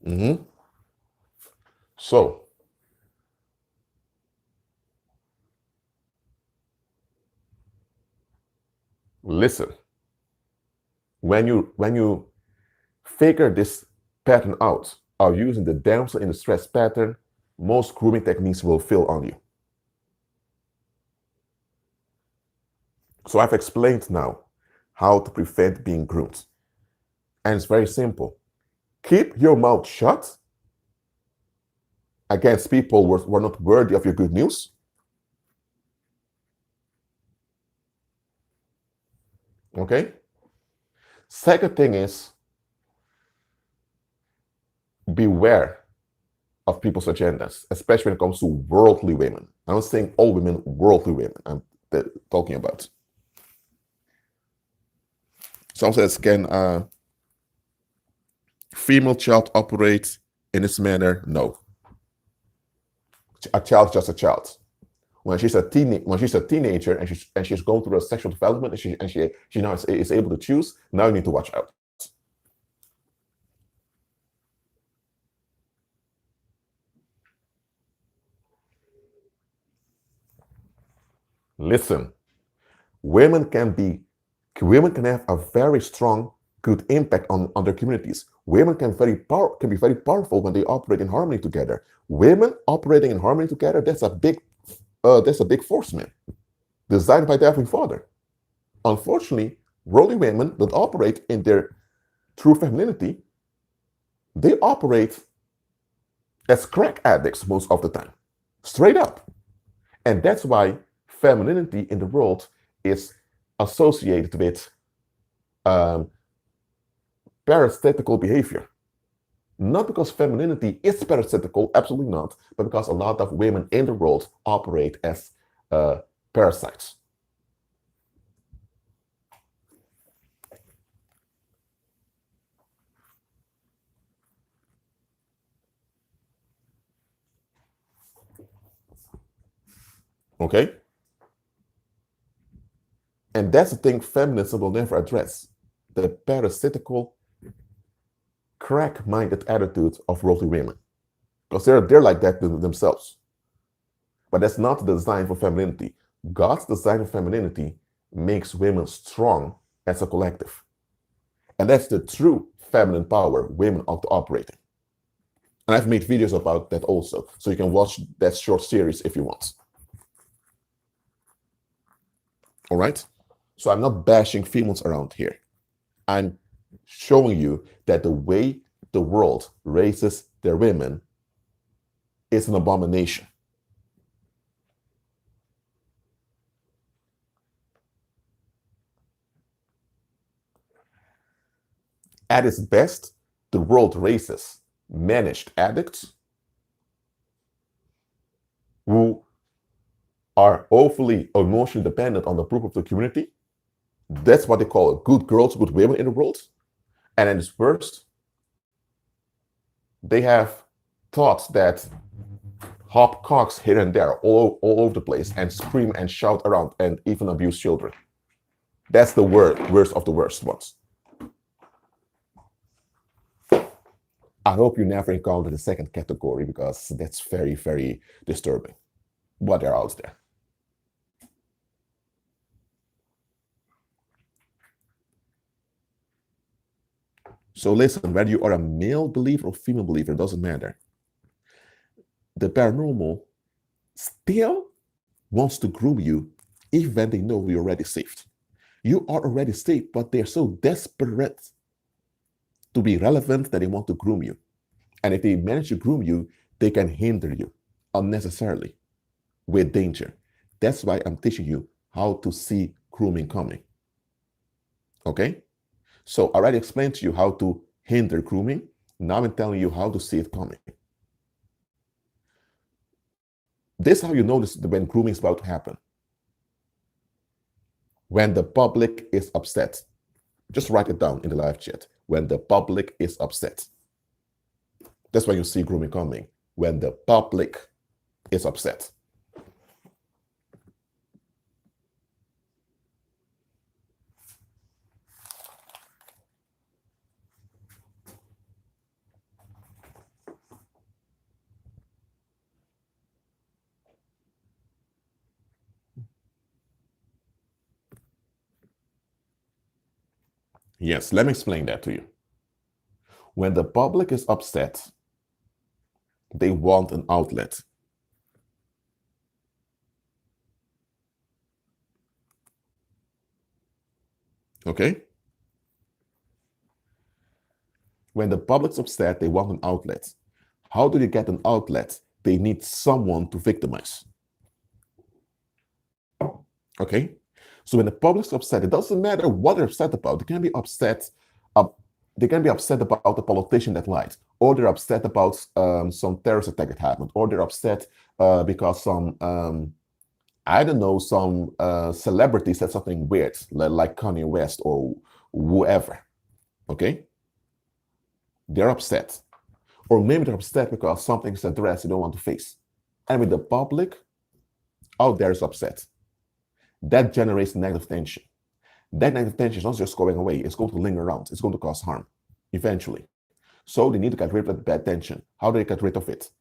Mm-hmm. So, listen. When you figure this pattern out of using the damsel in distress pattern, most grooming techniques will fail on you. So I've explained now how to prevent being groomed. And it's very simple. Keep your mouth shut against people who are not worthy of your good news. Okay? Second thing is, beware of people's agendas, especially when it comes to worldly women. I'm not saying all women, worldly women I'm talking about. Some says, can female child operate in this manner? No. A child is just a child. When she's a teenager and she's going through a sexual development and she now is able to choose, now you need to watch out. Listen, women can have a very strong, good impact on their communities. Women can be very powerful when they operate in harmony together. Women operating in harmony together, that's a big force, man, designed by the Heavenly Father. Unfortunately, worldly women that operate in their true femininity, they operate as crack addicts most of the time, straight up. And that's why femininity in the world is associated with parasitical behavior. Not because femininity is parasitical, absolutely not, but because a lot of women in the world operate as parasites. Okay? And that's the thing feminism will never address. The parasitical, crack-minded attitude of worldly women. Because they're like that themselves. But that's not the design for femininity. God's design for femininity makes women strong as a collective. And that's the true feminine power women ought to operate in. And I've made videos about that also. So you can watch that short series if you want. All right? So I'm not bashing females around here. I'm showing you that the way the world raises their women is an abomination. At its best, the world raises managed addicts who are awfully emotionally dependent on the approval of the community. That's what they call good girls, good women in the world. And at its worst, they have thoughts that hop cocks here and there, all over the place, and scream and shout around and even abuse children. That's the worst of the worst ones. I hope you never encounter the second category, because that's very, very disturbing. But they're out there. So listen, whether you are a male believer or female believer, it doesn't matter. The paranormal still wants to groom you even when they know you're already saved. You are already saved, but they're so desperate to be relevant that they want to groom you. And if they manage to groom you, they can hinder you unnecessarily with danger. That's why I'm teaching you how to see grooming coming. Okay? So I already explained to you how to hinder grooming. Now I'm telling you how to see it coming. This is how you notice when grooming is about to happen. When the public is upset. Just write it down in the live chat. When the public is upset. That's when you see grooming coming. When the public is upset. Yes, let me explain that to you. When the public is upset, they want an outlet. Okay? When the public's upset, they want an outlet. How do they get an outlet? They need someone to victimize. Okay? So when the public's upset, it doesn't matter what they're upset about. They can be upset. They can be upset about a politician that lied, or they're upset about some terrorist attack that happened, or they're upset because some I don't know, some celebrity said something weird, like Kanye West or whoever. Okay? They're upset. Or maybe they're upset because something's addressed they don't want to face. And with the public out there is upset. That generates negative tension. That negative tension is not just going away, it's going to linger around. It's going to cause harm eventually. So they need to get rid of that bad tension. How do they get rid of it?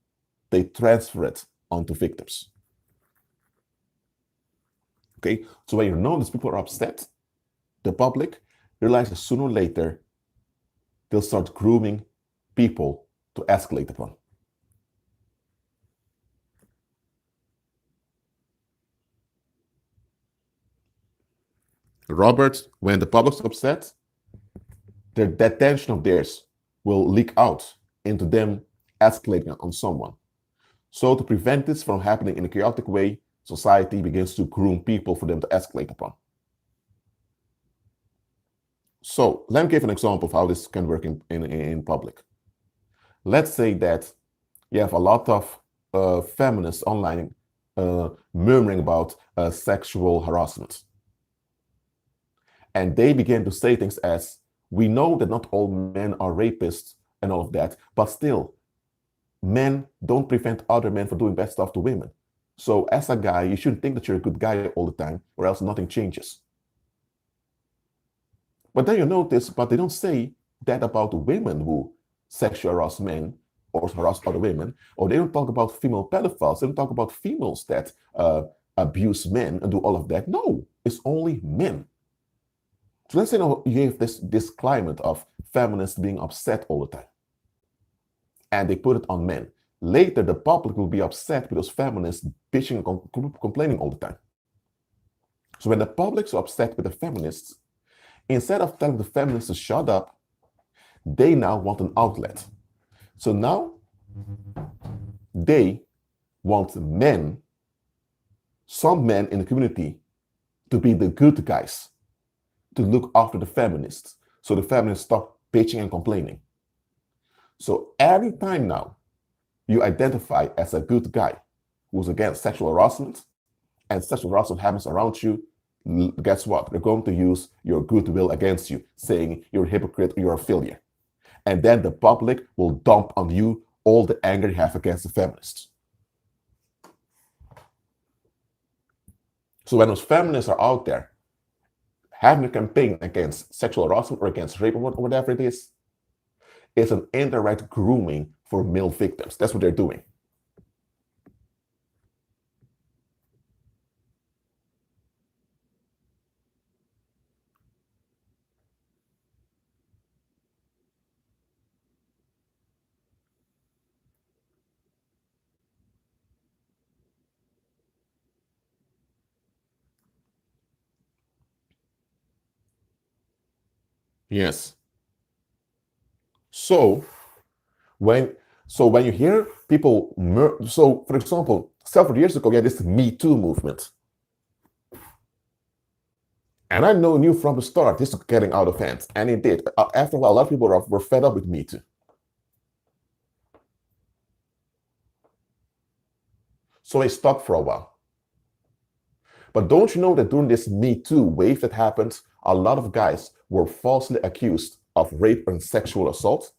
They transfer it onto victims. Okay, so when you notice people are upset, the public realizes sooner or later they'll start grooming people to escalate upon. Robert, when the public's upset, that tension of theirs will leak out into them escalating on someone. So to prevent this from happening in a chaotic way, society begins to groom people for them to escalate upon. So let me give an example of how this can work in public. Let's say that you have a lot of feminists online murmuring about sexual harassment. And they begin to say things as, we know that not all men are rapists and all of that, but still, men don't prevent other men from doing bad stuff to women. So as a guy, you shouldn't think that you're a good guy all the time, or else nothing changes. But then you notice, but they don't say that about women who sexually harass men or harass other women, or they don't talk about female pedophiles. They don't talk about females that abuse men and do all of that. No, it's only men. So let's say now you have this climate of feminists being upset all the time. And they put it on men. Later, the public will be upset because feminists bitching and complaining all the time. So when the public's upset with the feminists, instead of telling the feminists to shut up, they now want an outlet. So now they want men, some men in the community, to be the good guys, to look after the feminists. So the feminists stop bitching and complaining. So every time now you identify as a good guy who's against sexual harassment, and sexual harassment happens around you, guess what? They're going to use your goodwill against you, saying you're a hypocrite or you're a failure. And then the public will dump on you all the anger you have against the feminists. So when those feminists are out there having a campaign against sexual harassment or against rape or whatever it is, it's an indirect grooming for male victims. That's what they're doing. Yes. So when you hear people, so for example, several years ago, we had this Me Too movement. And I knew from the start this was getting out of hand. And it did. After a while, a lot of people were fed up with Me Too. So they stopped for a while. But don't you know that during this Me Too wave that happened, a lot of guys were falsely accused of rape and sexual assault,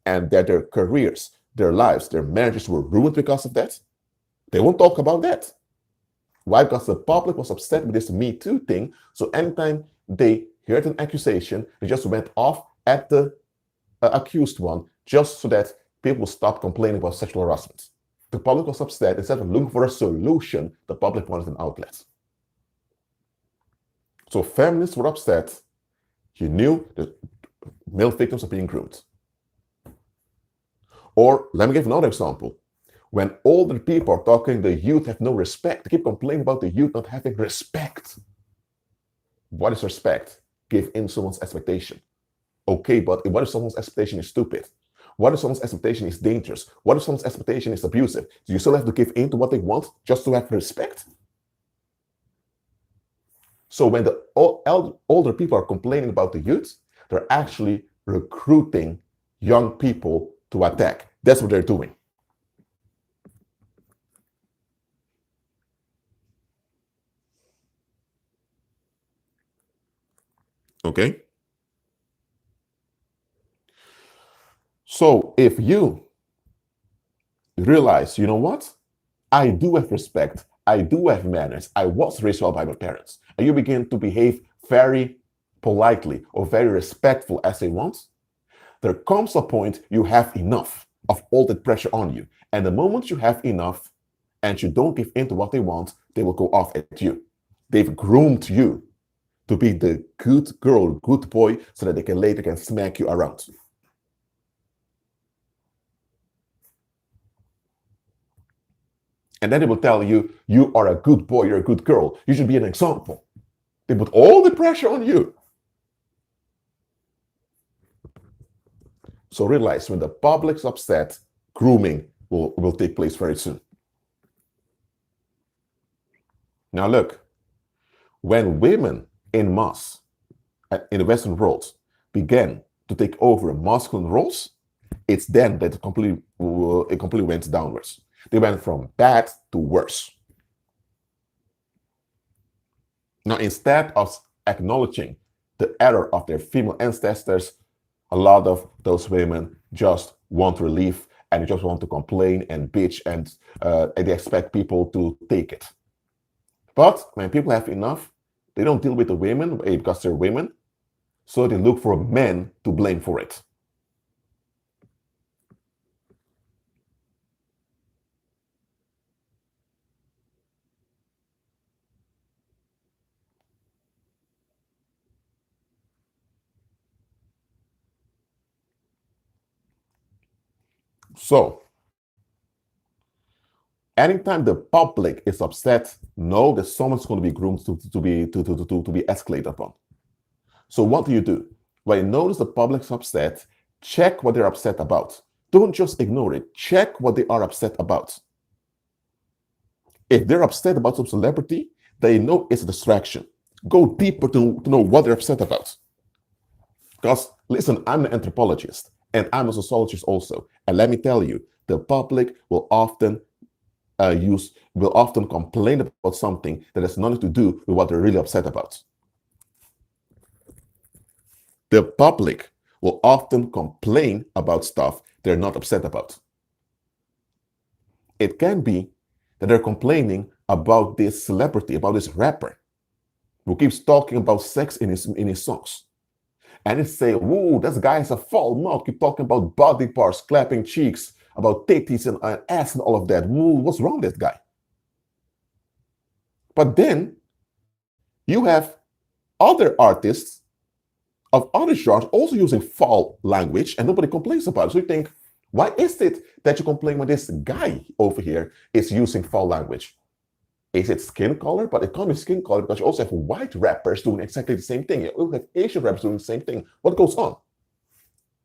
and that their careers, their lives, their marriages were ruined because of that? They won't talk about that. Why? Because the public was upset with this Me Too thing. So anytime they heard an accusation, they just went off at the accused one, just so that people would stop complaining about sexual harassment. The public was upset. Instead of looking for a solution, the public wanted an outlet. So feminists were upset. You knew that male victims are being groomed. Or let me give another example. When older people are talking, the youth have no respect. They keep complaining about the youth not having respect. What is respect? Give in someone's expectation. Okay, but what if someone's expectation is stupid? What if someone's expectation is dangerous? What if someone's expectation is abusive? Do you still have to give in to what they want just to have respect? So when the older people are complaining about the youth, they're actually recruiting young people to attack. That's what they're doing. Okay? So if you realize, you know what? I do have respect. I do have manners. I was raised well by my parents. And you begin to behave very politely or very respectful as they want, there comes a point you have enough of all that pressure on you. And the moment you have enough and you don't give in to what they want, they will go off at you. They've groomed you to be the good girl, good boy, so that they can later smack you around. And then they will tell you, you are a good boy, you're a good girl. You should be an example. They put all the pressure on you. So realize when the public's upset, grooming will take place very soon. Now look, when women in mass in the Western world began to take over masculine roles, it's then that it completely went downwards. They went from bad to worse. Now, instead of acknowledging the error of their female ancestors, a lot of those women just want relief and just want to complain and bitch, and they expect people to take it. But when people have enough, they don't deal with the women because they're women, so they look for men to blame for it. So, anytime the public is upset, know that someone's going to be groomed to be escalated upon. So what do? When you notice the public's upset, check what they're upset about. Don't just ignore it. Check what they are upset about. If they're upset about some celebrity, they know it's a distraction. Go deeper to know what they're upset about. Because Listen, I'm an anthropologist and I'm a sociologist also. And let me tell you, the public will often complain about something that has nothing to do with what they're really upset about. The public will often complain about stuff they're not upset about. It can be that they're complaining about this celebrity, about this rapper who keeps talking about sex in his songs. And they say, whoa, this guy has a foul mouth, keep talking about body parts, clapping cheeks, about titties and ass and all of that. Whoa, what's wrong with this guy? But then you have other artists of other genres also using foul language and nobody complains about it. So you think, why is it that you complain when this guy over here is using foul language? Is it skin color? But it can't be skin color because you also have white rappers doing exactly the same thing. You also have Asian rappers doing the same thing. What goes on?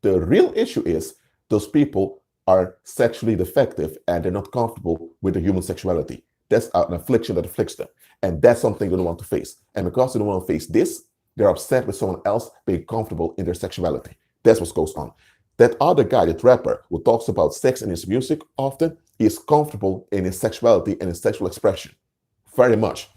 The real issue is those people are sexually defective and they're not comfortable with the human sexuality. That's an affliction that afflicts them. And that's something they don't want to face. And because they don't want to face this, they're upset with someone else being comfortable in their sexuality. That's what goes on. That other guy, that rapper, who talks about sex in his music often, is comfortable in his sexuality and his sexual expression. Very much.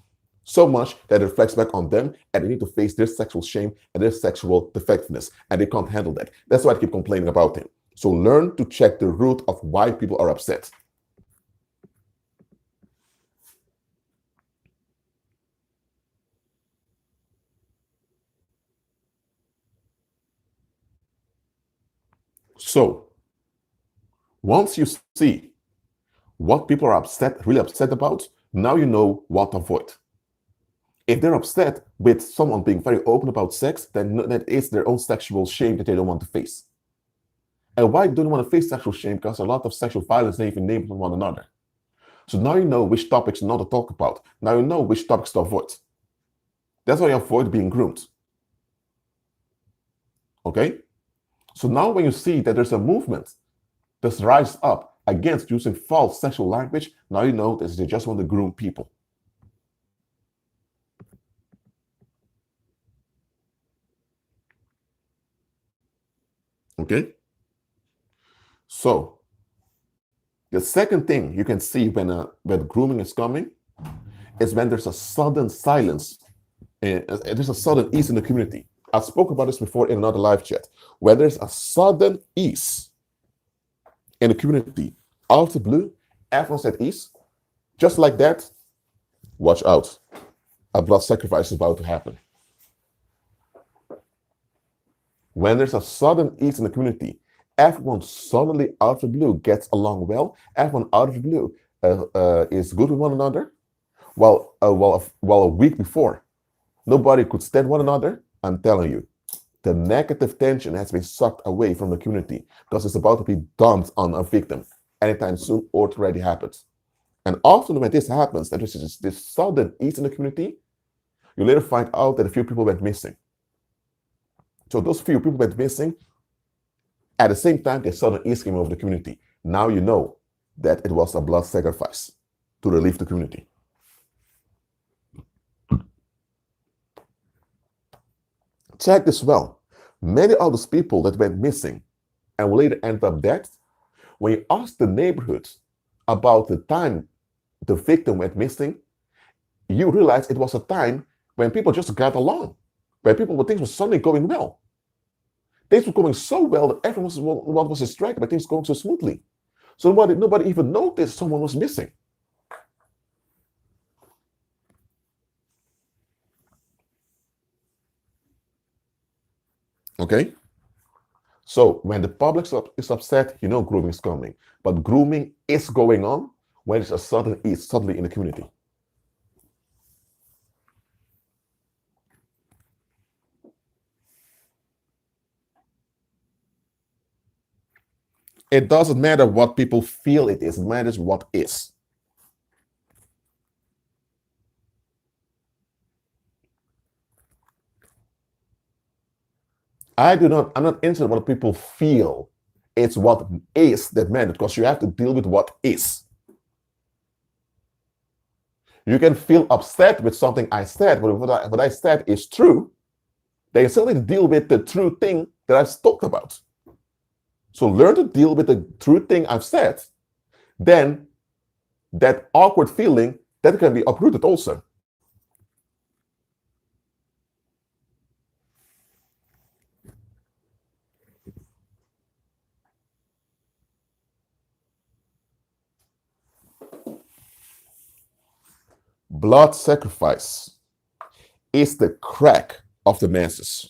So much that it reflects back on them and they need to face their sexual shame and their sexual defectiveness. And they can't handle that. That's why I keep complaining about him. So learn to check the root of why people are upset. So once you see what people are really upset about, now you know what to avoid. If they're upset with someone being very open about sex, then that is their own sexual shame that they don't want to face. And why do they want to face sexual shame? Because a lot of sexual violence they even name one another. So now you know which topics not to talk about. Now you know which topics to avoid. That's why you avoid being groomed. Okay? So now when you see that there's a movement that's rise up against using false sexual language, now you know that they just want to groom people. Okay? So the second thing you can see when grooming is coming is when there's a sudden silence and there's a sudden ease in the community. I spoke about this before in another live chat. Where there's a sudden ease in the community, out of the blue, everyone's at ease. Just like that, watch out. A blood sacrifice is about to happen. When there's a sudden ease in the community, everyone suddenly out of the blue gets along well. Everyone out of the blue is good with one another. While a week before, nobody could stand one another. I'm telling you, the negative tension has been sucked away from the community because it's about to be dumped on a victim anytime soon, or it already happens. And often when this happens, that there's this sudden ease in the community, you later find out that a few people went missing. So those few people went missing. At the same time, the sudden ease came over the community. Now you know that it was a blood sacrifice to relieve the community. Check this well. Many of those people that went missing and will later end up dead, when you ask the neighborhood about the time the victim went missing, you realize it was a time when people just got along, when things were suddenly going well. Things were going so well that everyone was distracted by things going so smoothly. So nobody even noticed someone was missing. Okay? So when the public is upset, you know grooming is coming. But grooming is going on when there's a sudden ease suddenly in the community. It doesn't matter what people feel it is, it matters what is. I'm not interested in what people feel. It's what is that matters, because you have to deal with what is. You can feel upset with something I said, but what I said is true. They still need to deal with the true thing that I've talked about. So learn to deal with the true thing I've said. Then that awkward feeling, that can be uprooted also. Blood sacrifice is the crack of the masses.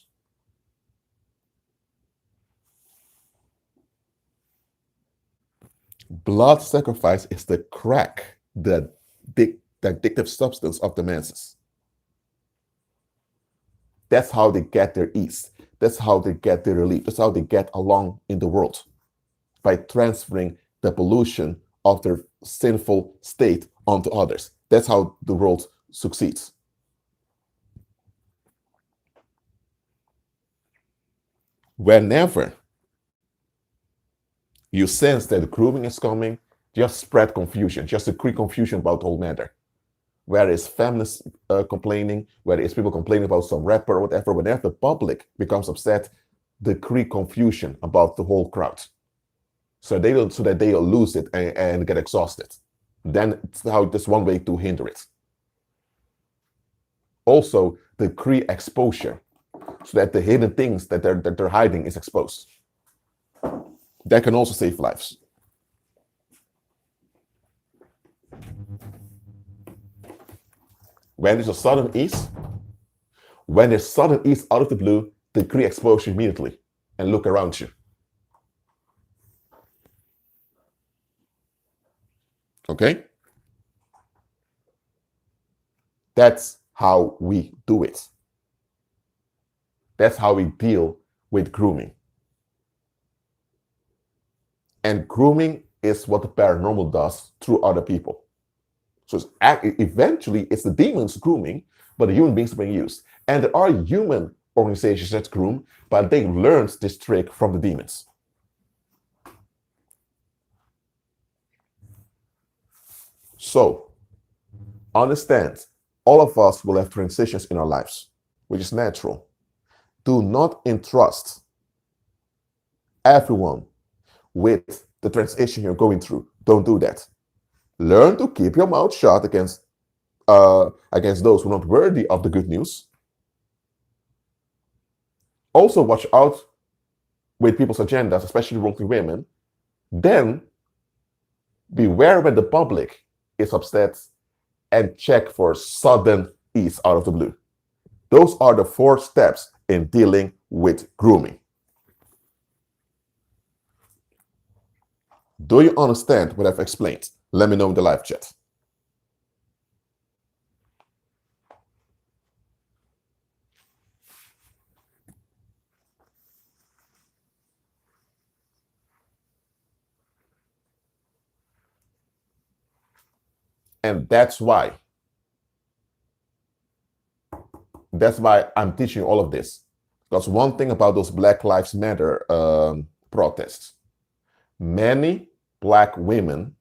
Blood sacrifice is the crack, the addictive substance of the masses. That's how they get their ease. That's how they get their relief. That's how they get along in the world, by transferring the pollution of their sinful state onto others. That's how the world succeeds. Whenever you sense that the grooming is coming, just spread confusion, just to create confusion about the whole matter. Whether it's feminists complaining, whether it's people complaining about some rapper or whatever, whenever the public becomes upset, they create confusion about the whole crowd. So that they'll lose it and get exhausted. Then that's one way to hinder it. Also, they create exposure, so that the hidden things that they're hiding is exposed. That can also save lives. When there's a sudden ease, when there's sudden ease out of the blue, they create exposure immediately and look around you. Okay? That's how we do it. That's how we deal with grooming. And grooming is what the paranormal does through other people. So eventually it's the demons grooming, but the human beings are being used. And there are human organizations that groom, but they learned this trick from the demons. So understand, all of us will have transitions in our lives, which is natural. Do not entrust everyone with the transition you're going through. Don't do that. Learn to keep your mouth shut against those who are not worthy of the good news. Also, watch out with people's agendas, especially wrongly women. Then beware when the public is upset, and check for sudden ease out of the blue. Those are the 4 steps in dealing with grooming. Do you understand what I've explained? Let me know in the live chat. And that's why I'm teaching all of this. Because one thing about those Black Lives Matter protests, many Black women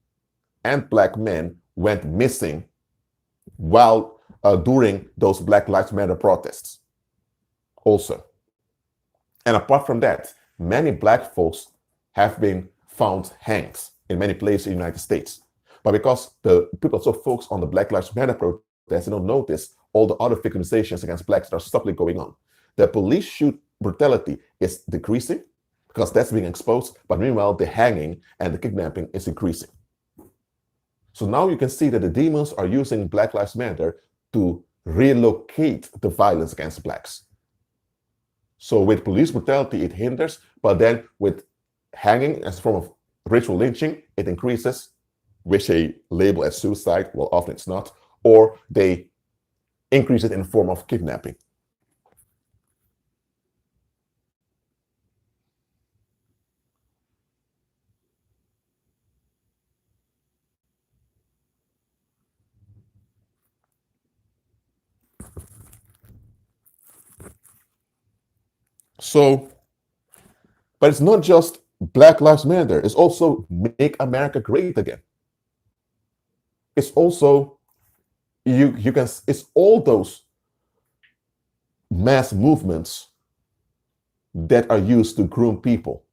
and Black men went missing while during those Black Lives Matter protests also. And apart from that, many Black folks have been found hanged in many places in the United States. But because the people are so focused on the Black Lives Matter protests, they don't notice all the other victimizations against Blacks that are subtly going on. The police shoot brutality is decreasing because that's being exposed, but meanwhile, the hanging and the kidnapping is increasing. So now you can see that the demons are using Black Lives Matter to relocate the violence against Blacks. So with police brutality, it hinders, but then with hanging as a form of ritual lynching, it increases, which they label as suicide. Well, often it's not, or they increase it in the form of kidnapping. So, but it's not just Black Lives Matter, it's also Make America Great Again. It's also it's all those mass movements that are used to groom people.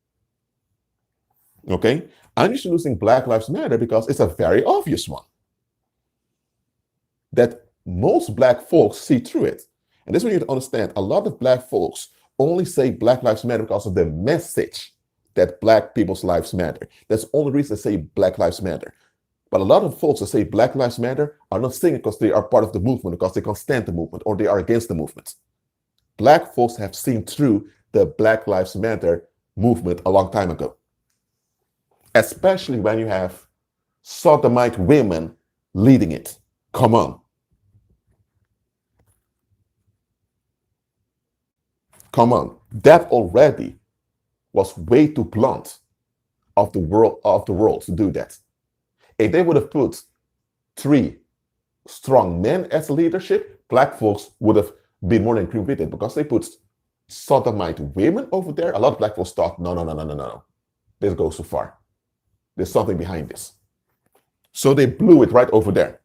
Okay? I'm introducing Black Lives Matter because it's a very obvious one that most Black folks see through it. And this is what you need to understand. A lot of Black folks only say Black Lives Matter because of the message that Black people's lives matter. That's the only reason they say Black Lives Matter. But a lot of folks that say Black Lives Matter are not saying it because they are part of the movement, because they can stand the movement, or they are against the movement. Black folks have seen through the Black Lives Matter movement a long time ago. Especially when you have sodomite women leading it. Come on. Come on. That already was way too blunt of the world to do that. If they would have put 3 strong men as leadership, Black folks would have been more than convicted, because they put sodomite women over there. A lot of Black folks thought, no. This goes too far. There's something behind this. So they blew it right over there.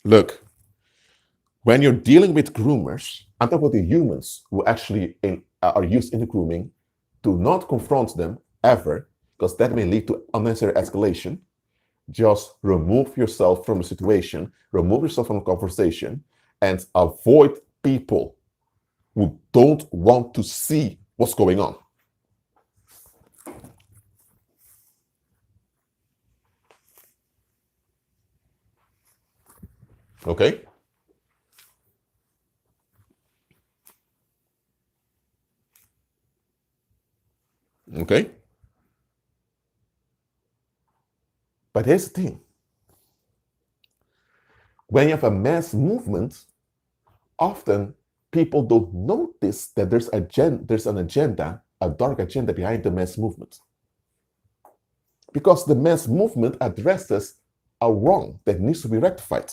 Look, when you're dealing with groomers, I'm talking about the humans who actually are used in the grooming. Do not confront them ever, because that may lead to unnecessary escalation. Just remove yourself from the situation, remove yourself from the conversation, and avoid people who don't want to see what's going on. Okay? Okay? But here's the thing. When you have a mass movement, often people don't notice that there's an agenda, a dark agenda behind the mass movement. Because the mass movement addresses a wrong that needs to be rectified.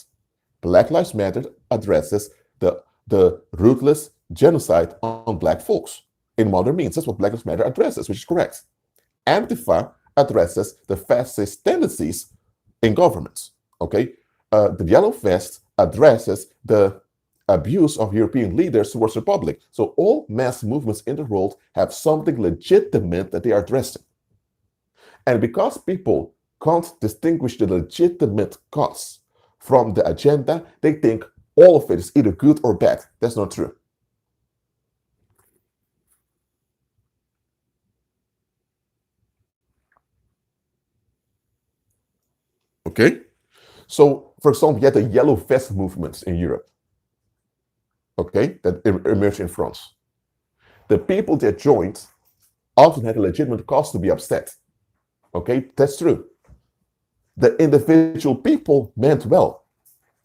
Black Lives Matter addresses the ruthless genocide on Black folks in modern means. That's what Black Lives Matter addresses, which is correct. Antifa addresses the fascist tendencies in governments. Okay, the Yellow Vest addresses the abuse of European leaders towards the public. So all mass movements in the world have something legitimate that they are addressing. And because people can't distinguish the legitimate cause from the agenda, they think all of it is either good or bad. That's not true. Okay? So, for example, you had the Yellow Vest movements in Europe, okay, that emerged in France. The people that joined often had a legitimate cause to be upset. Okay, that's true. The individual people meant well.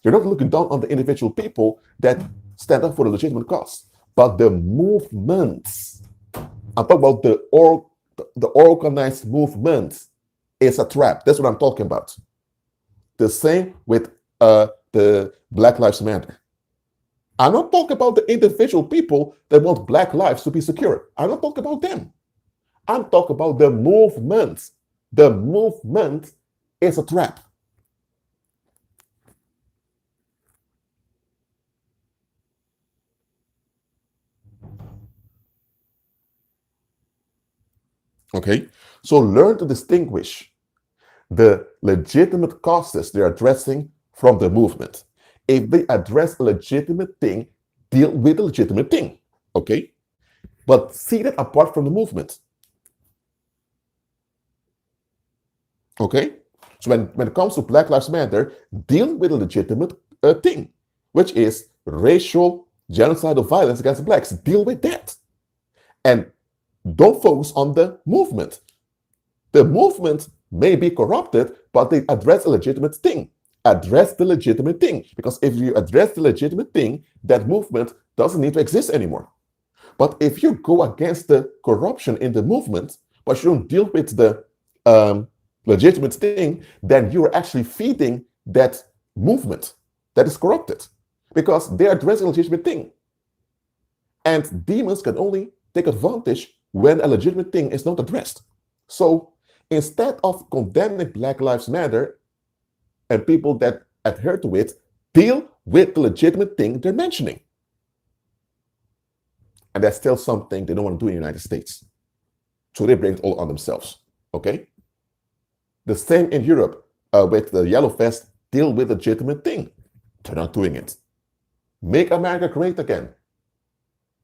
You're not looking down on the individual people that stand up for the legitimate cause, but the movements. I'm talking about the organized movement is a trap. That's what I'm talking about. The same with the Black Lives Matter. I'm not talking about the individual people that want Black lives to be secure. I'm not talking about them. I'm talking about the movement. The movement is a trap. Okay, so learn to distinguish the legitimate causes they're addressing from the movement. If they address a legitimate thing, deal with the legitimate thing. Okay, but see that apart from the movement. Okay, so when it comes to Black Lives Matter, deal with a legitimate thing, which is racial genocidal violence against Blacks. Deal with that. And don't focus on the movement. The movement may be corrupted, but they address a legitimate thing. Address the legitimate thing. Because if you address the legitimate thing, that movement doesn't need to exist anymore. But if you go against the corruption in the movement, but you don't deal with the legitimate thing, then you're actually feeding that movement that is corrupted, because they're addressing a legitimate thing. And demons can only take advantage when a legitimate thing is not addressed. So instead of condemning Black Lives Matter and people that adhere to it, deal with the legitimate thing they're mentioning. And that's still something they don't want to do in the United States. So they bring it all on themselves, okay? The same in Europe with the yellow vest, deal with the legitimate thing. They're not doing it. Make America great again.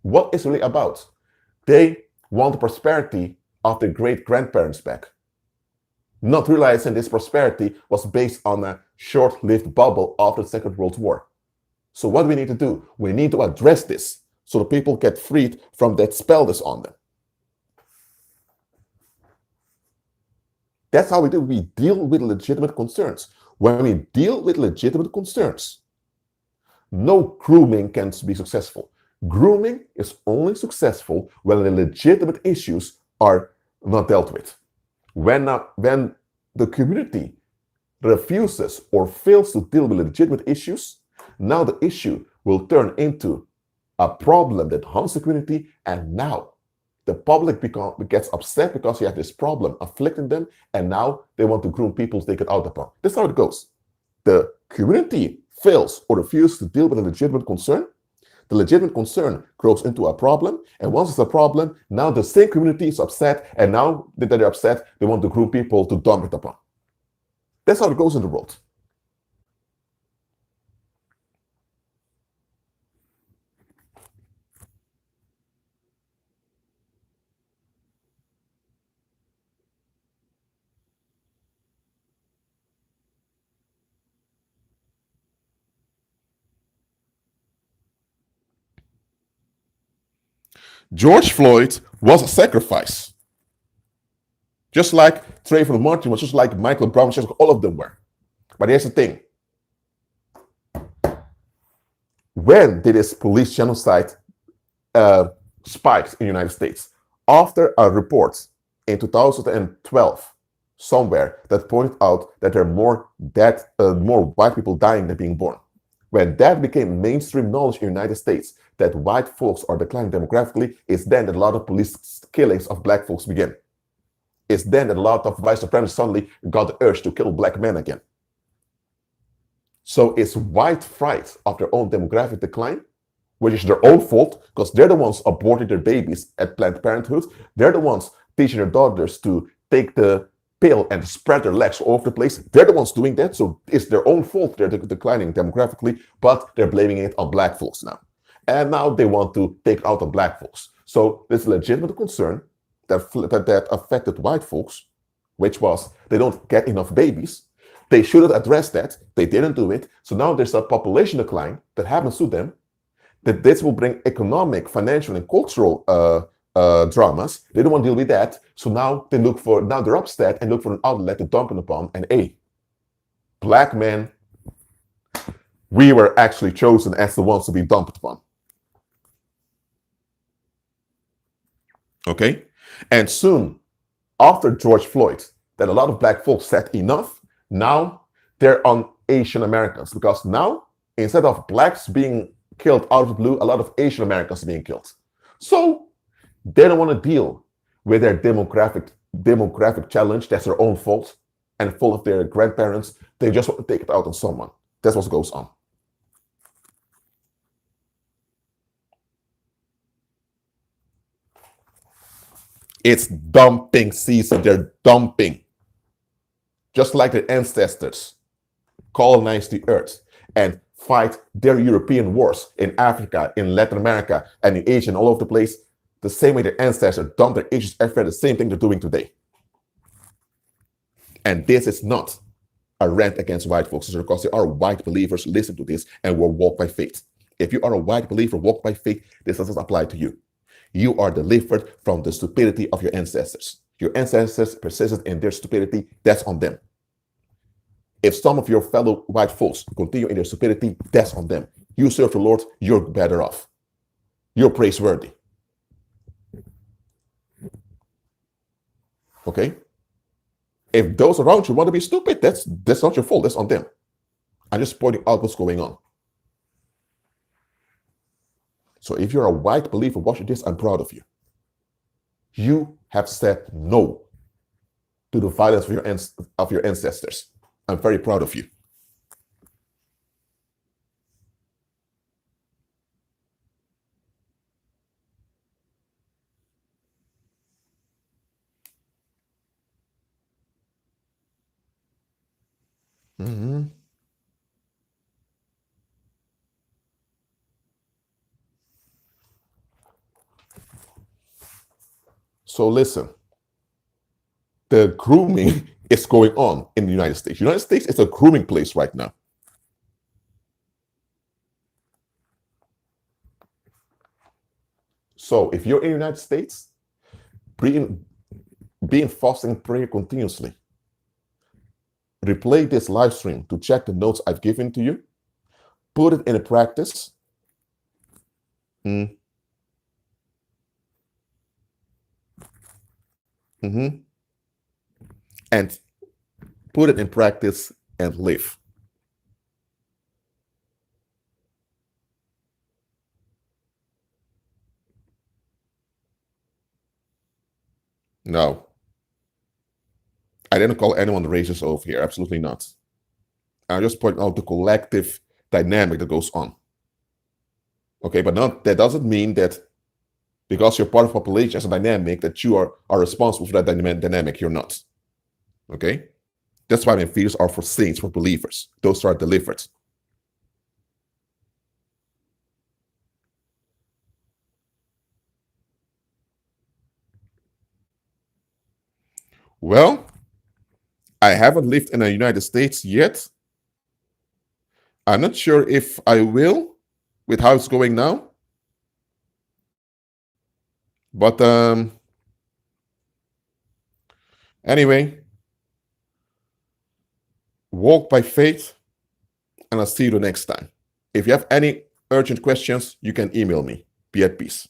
What is it really about? They want the prosperity of their great-grandparents back. Not realizing this prosperity was based on a short-lived bubble after the Second World War. So what do we need to do? We need to address this so the people get freed from that spell that's on them. That's how we do. We deal with legitimate concerns. When we deal with legitimate concerns, no grooming can be successful. Grooming is only successful when the legitimate issues are not dealt with. When the community refuses or fails to deal with legitimate issues, now the issue will turn into a problem that haunts the community, and now the public gets upset because you have this problem afflicting them, and now they want to groom people to take it out upon. That's how it goes. The community fails or refuses to deal with a legitimate concern. The legitimate concern grows into a problem, and once it's a problem, now the same community is upset, and now that they're upset, they want to groom people to dump it upon. That's how it goes in the world. George Floyd was a sacrifice. Just like Trayvon Martin was, just like Michael Brown, just like all of them were. But here's the thing. When did this police genocide spikes in the United States? After a report in 2012 somewhere that pointed out that there are more white people dying than being born. When that became mainstream knowledge in the United States, that white folks are declining demographically, it's then that a lot of police killings of black folks begin. It's then that a lot of white supremacists suddenly got the urge to kill black men again. So it's white fright of their own demographic decline, which is their own fault, because they're the ones aborting their babies at Planned Parenthood. They're the ones teaching their daughters to take the pill and spread their legs all over the place. They're the ones doing that, so it's their own fault they're declining demographically, but they're blaming it on black folks now. And now they want to take out on black folks. So this is a legitimate concern that affected white folks, which was they don't get enough babies. They should have addressed that. They didn't do it. So now there's a population decline that happens to them, that this will bring economic, financial, and cultural dramas. They don't want to deal with that. So now they're upset and look for an outlet to dump it upon. And hey, black men, we were actually chosen as the ones to be dumped upon. Okay? And soon, after George Floyd, that a lot of black folks said enough, now they're on Asian Americans, because now, instead of blacks being killed out of the blue, a lot of Asian Americans are being killed. So they don't want to deal with their demographic challenge. That's their own fault and fault of their grandparents. They just want to take it out on someone. That's what goes on. It's dumping season. They're dumping. Just like their ancestors colonized the earth and fight their European wars in Africa, in Latin America, and in Asia, and all over the place, the same way their ancestors dumped their Asians everywhere, the same thing they're doing today. And this is not a rant against white folks, because there are white believers listening to this and will walk by faith. If you are a white believer, walk by faith, this doesn't apply to you. You are delivered from the stupidity of your ancestors. Your ancestors persisted in their stupidity, that's on them. If some of your fellow white folks continue in their stupidity, that's on them. You serve the Lord, you're better off. You're praiseworthy. Okay? If those around you want to be stupid, that's not your fault, that's on them. I'm just pointing out what's going on. So if you're a white believer watching this, I'm proud of you. You have said no to the violence of your ancestors. I'm very proud of you. Mhm. So listen, the grooming is going on in the United States. United States is a grooming place right now. So if you're in the United States, be in fasting prayer continuously. Replay this live stream to check the notes I've given to you. Put it in a practice. Mm-hmm. And put it in practice and live. No, I didn't call anyone racist over here. Absolutely not. I just point out the collective dynamic that goes on. Okay, but that doesn't mean that because you're part of the population as a dynamic that you are responsible for that dynamic. You're not. Okay? That's why fears are for saints, for believers. Those are delivered. Well, I haven't lived in the United States yet. I'm not sure if I will with how it's going now. But anyway, walk by faith, and I'll see you the next time. If you have any urgent questions, you can email me. Be at peace.